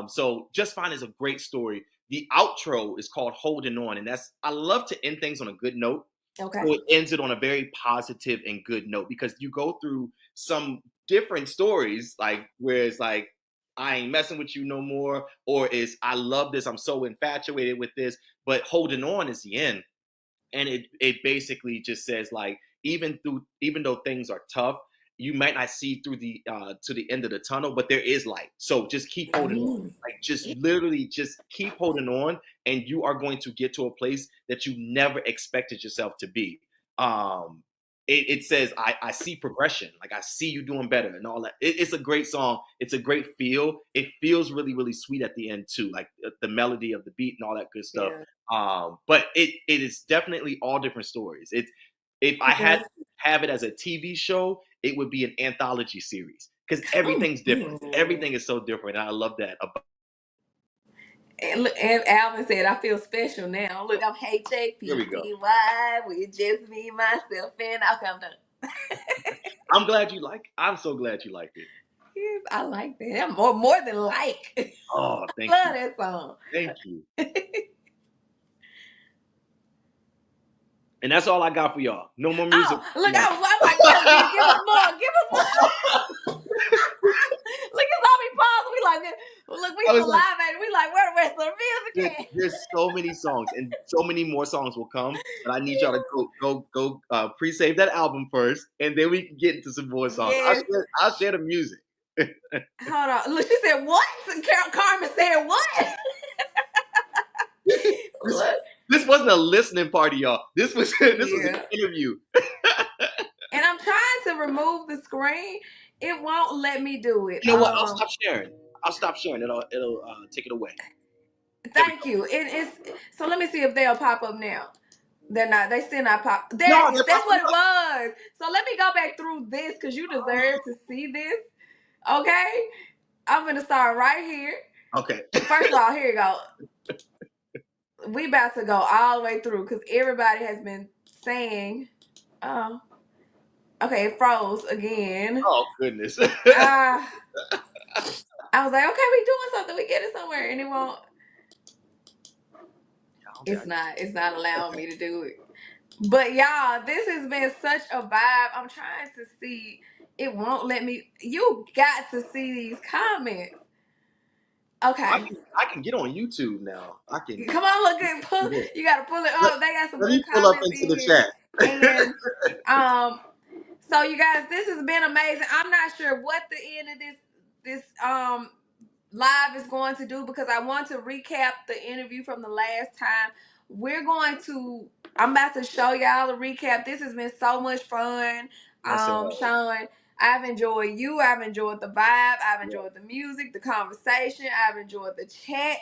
So Just Fine is a great story. The outro is called Holding On, and I love to end things on a good note. Okay. So it ends it on a very positive and good note because you go through some different stories, like where it's like, I ain't messing with you no more, or is I love this, I'm so infatuated with this, but Holding On is the end. And it basically just says like, even though things are tough, you might not see through the to the end of the tunnel, but there is light. So just keep holding on. Like just literally just keep holding on, and you are going to get to a place that you never expected yourself to be. It says I see progression, like I see you doing better and all that. It's a great song. It's a great feel. It feels really, really sweet at the end too, like the melody of the beat and all that good stuff. Yeah. But it is definitely all different stories. If I had to have it as a TV show, it would be an anthology series because everything's different. Everything is so different. And I love that about. And look, and Alvin said, I feel special now. Look, I'm HAPPY with just me, myself, and okay, I'm done. I'm so glad you liked it. Yes, I like that. I'm more than like. Oh, thank you. I love that song. Thank you. And that's all I got for y'all. No more music. Oh, look, I'm like, give us more. Give us more. Look, it's all we pause. We like, look, we so live at it. We like, where the rest of the music at? There's so many songs, and so many more songs will come. But I need y'all to go pre-save that album first, and then we can get into some more songs. Yes. I'll share the music. Hold on. Look, she said what? Carmen said what? This wasn't a listening party, y'all. This was an interview. And I'm trying to remove the screen. It won't let me do it. You know what? I'll stop sharing. It'll take it away. Thank you. It is. So let me see if they'll pop up now. They're not. They still not pop. There it is. That's what it was. So let me go back through this because you deserve to see this. Okay. I'm gonna start right here. Okay. First of all, here you go. We about to go all the way through because everybody has been saying, oh, okay, it froze again. Oh goodness. I was like, okay, we doing something. We get it somewhere, and it won't. It's not allowing me to do it. But y'all, this has been such a vibe. I'm trying to see. It won't let me. You got to see these comments. Okay. I can get on YouTube now. I can. Come on, look at you got to pull it up. They got some good pull comments up into the chat. And so you guys, this has been amazing. I'm not sure what the end of this live is going to do because I want to recap the interview from the last time we're going to. I'm about to show y'all a recap. This has been so much fun. Yes, it Shawn, I've enjoyed you. I've enjoyed the vibe. I've enjoyed the music, the conversation. I've enjoyed the chat.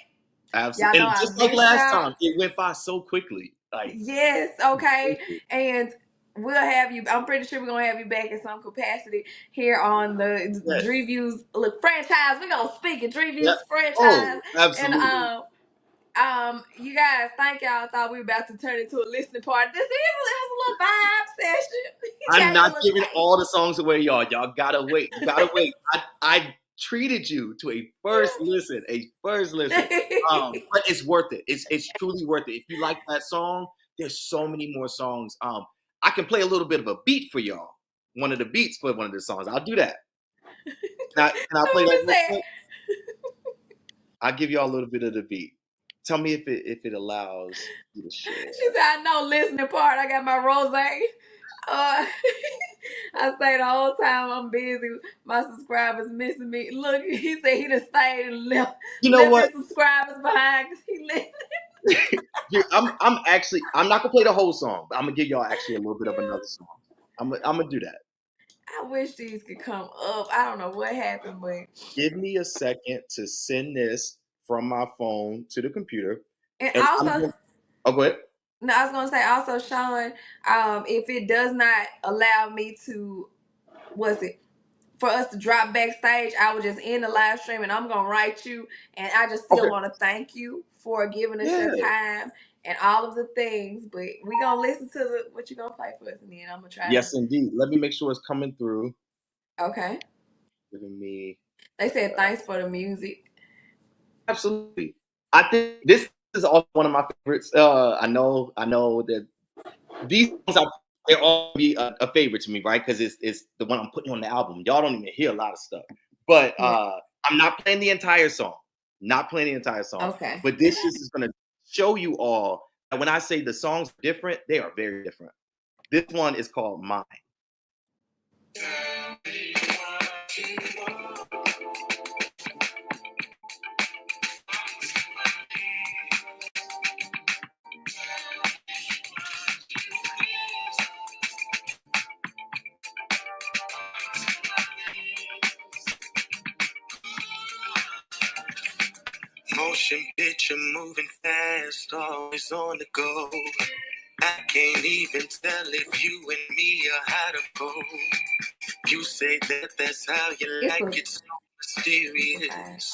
Y'all absolutely. know And I just like missed last y'all. time, it went by so quickly. Like, Yes, okay. And we'll have you. I'm pretty sure we're gonna have you back in some capacity here on the yes. DreViews look franchise. We're gonna speak at Yep. DreViews Oh, franchise. And absolutely. you guys, thank y'all. I thought we were about to turn into a listening party. This is it was a little vibe session. You I'm got your not little giving taste. all the songs away, y'all. Y'all gotta wait. You gotta wait. I treated you to a first listen. A first listen. But it's worth it. It's truly worth it. If you like that song, there's so many more songs. I can play a little bit of a beat for y'all. One of the beats for one of the songs. I'll do that. Can I play that Who real said? quick? I'll give y'all a little bit of the beat. Tell me if it allows you to share. She said, I know listening part. I got my rose. Uh, I say the whole time I'm busy. My subscribers missing me. Look, he said he just stayed and left You know left what? his subscribers behind because he listened. I'm not gonna play the whole song, but I'm gonna give y'all actually a little bit of another song. I'm gonna do that. I wish these could come up. I don't know what happened, but Give me a second to send this from my phone to the computer, and and I'm also going. Oh, go ahead. no, I was gonna say also, Shawn, if it does not allow me to, what's it? For us to drop backstage, I would just end the live stream and I'm gonna write you. And I just still Okay. want to thank you for giving us your Yeah. time and all of the things. But we gonna listen to what you gonna play for us, and then I'm gonna try to. Yes, indeed. Let me make sure it's coming through. Okay. Giving me They said thanks for the music. absolutely. I think this is also one of my favorites. I know that these songs they're all be a favorite to me, right? Because it's the one I'm putting on the album. Y'all don't even hear a lot of stuff, but Yeah. I'm not playing the entire song. Not playing the entire song, Okay. but this just is going to show you all that when I say the songs are different, they are very different. This one is called Mine. Motion picture moving fast, always on the go. I can't even tell if you and me are how to go. You say that that's how you It's like a it, so mysterious.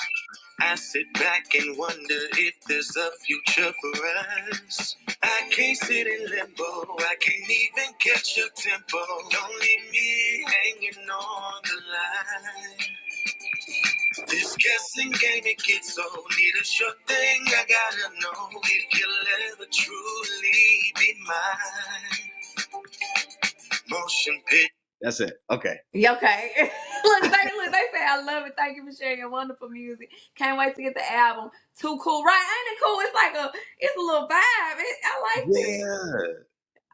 I sit back and wonder if there's a future for us. I can't sit in limbo, I can't even catch your tempo. Don't leave me hanging on the line. This guessing game, it gets old. Need a sure thing, I gotta know if you'll ever truly be mine. Motion picture. That's it. Okay. Yeah, okay. They say I love it. Thank you for sharing your wonderful music. Can't wait to get the album. Too cool, right? Ain't it cool? It's a little vibe. I like that.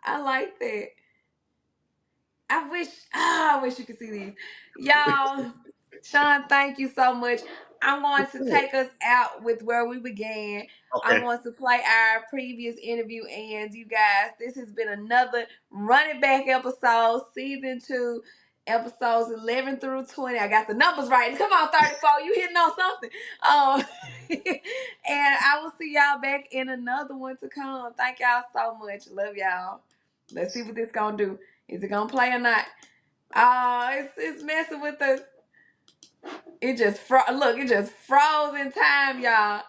Yeah. I like that. I wish you could see these. Y'all, Shawn, thank you so much. I'm going to take us out with where we began. I'm Okay. going to play our previous interview, and you guys, this has been another running back episode, season 2, episodes 11 through 20. I got the numbers right. Come on, 34, you hitting on something. And I will see y'all back in another one to come. Thank y'all so much. Love y'all. Let's see what this gonna do. Is it gonna play or not? It's messing with us. It just froze in time, y'all.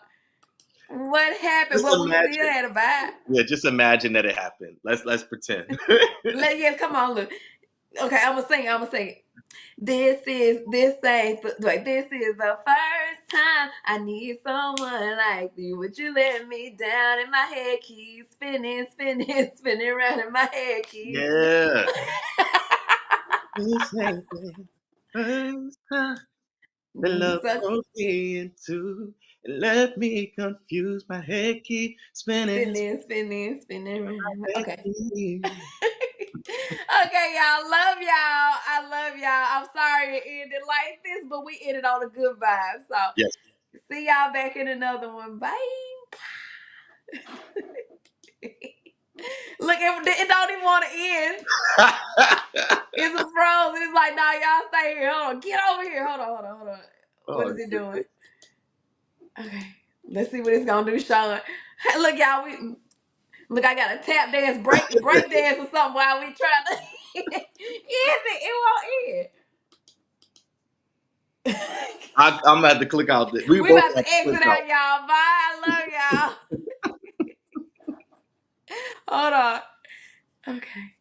What happened? Just But we still imagine. had a vibe. Yeah, just imagine that it happened. Let's pretend. Yes, come on, look. Okay, I'm gonna sing. This thing. Like this is the first time I need someone like you. Would you let me down? And my head keeps spinning, spinning, spinning around, and my head keeps. Yeah. This ain't the first time the love So broke me into and left me confused. My head keep spinning. spinning around. Head Okay. keep- Okay, y'all. Love y'all. I love y'all. I'm sorry it ended like this, but we ended on a good vibe. So Yes. see y'all back in another one. Bye. Look, it don't even want to end. It's a frozen. It's like, nah, y'all stay here. Hold on. Get over here. Hold on. What is it doing? Okay. Let's see what it's going to do, Shawn. Look, y'all. Look, I got a tap dance, break dance or something while we try to end it. It won't end. I'm gonna have to click out. We We both about to have to exit click out. out, y'all. Bye. I love y'all. Hold on. Okay.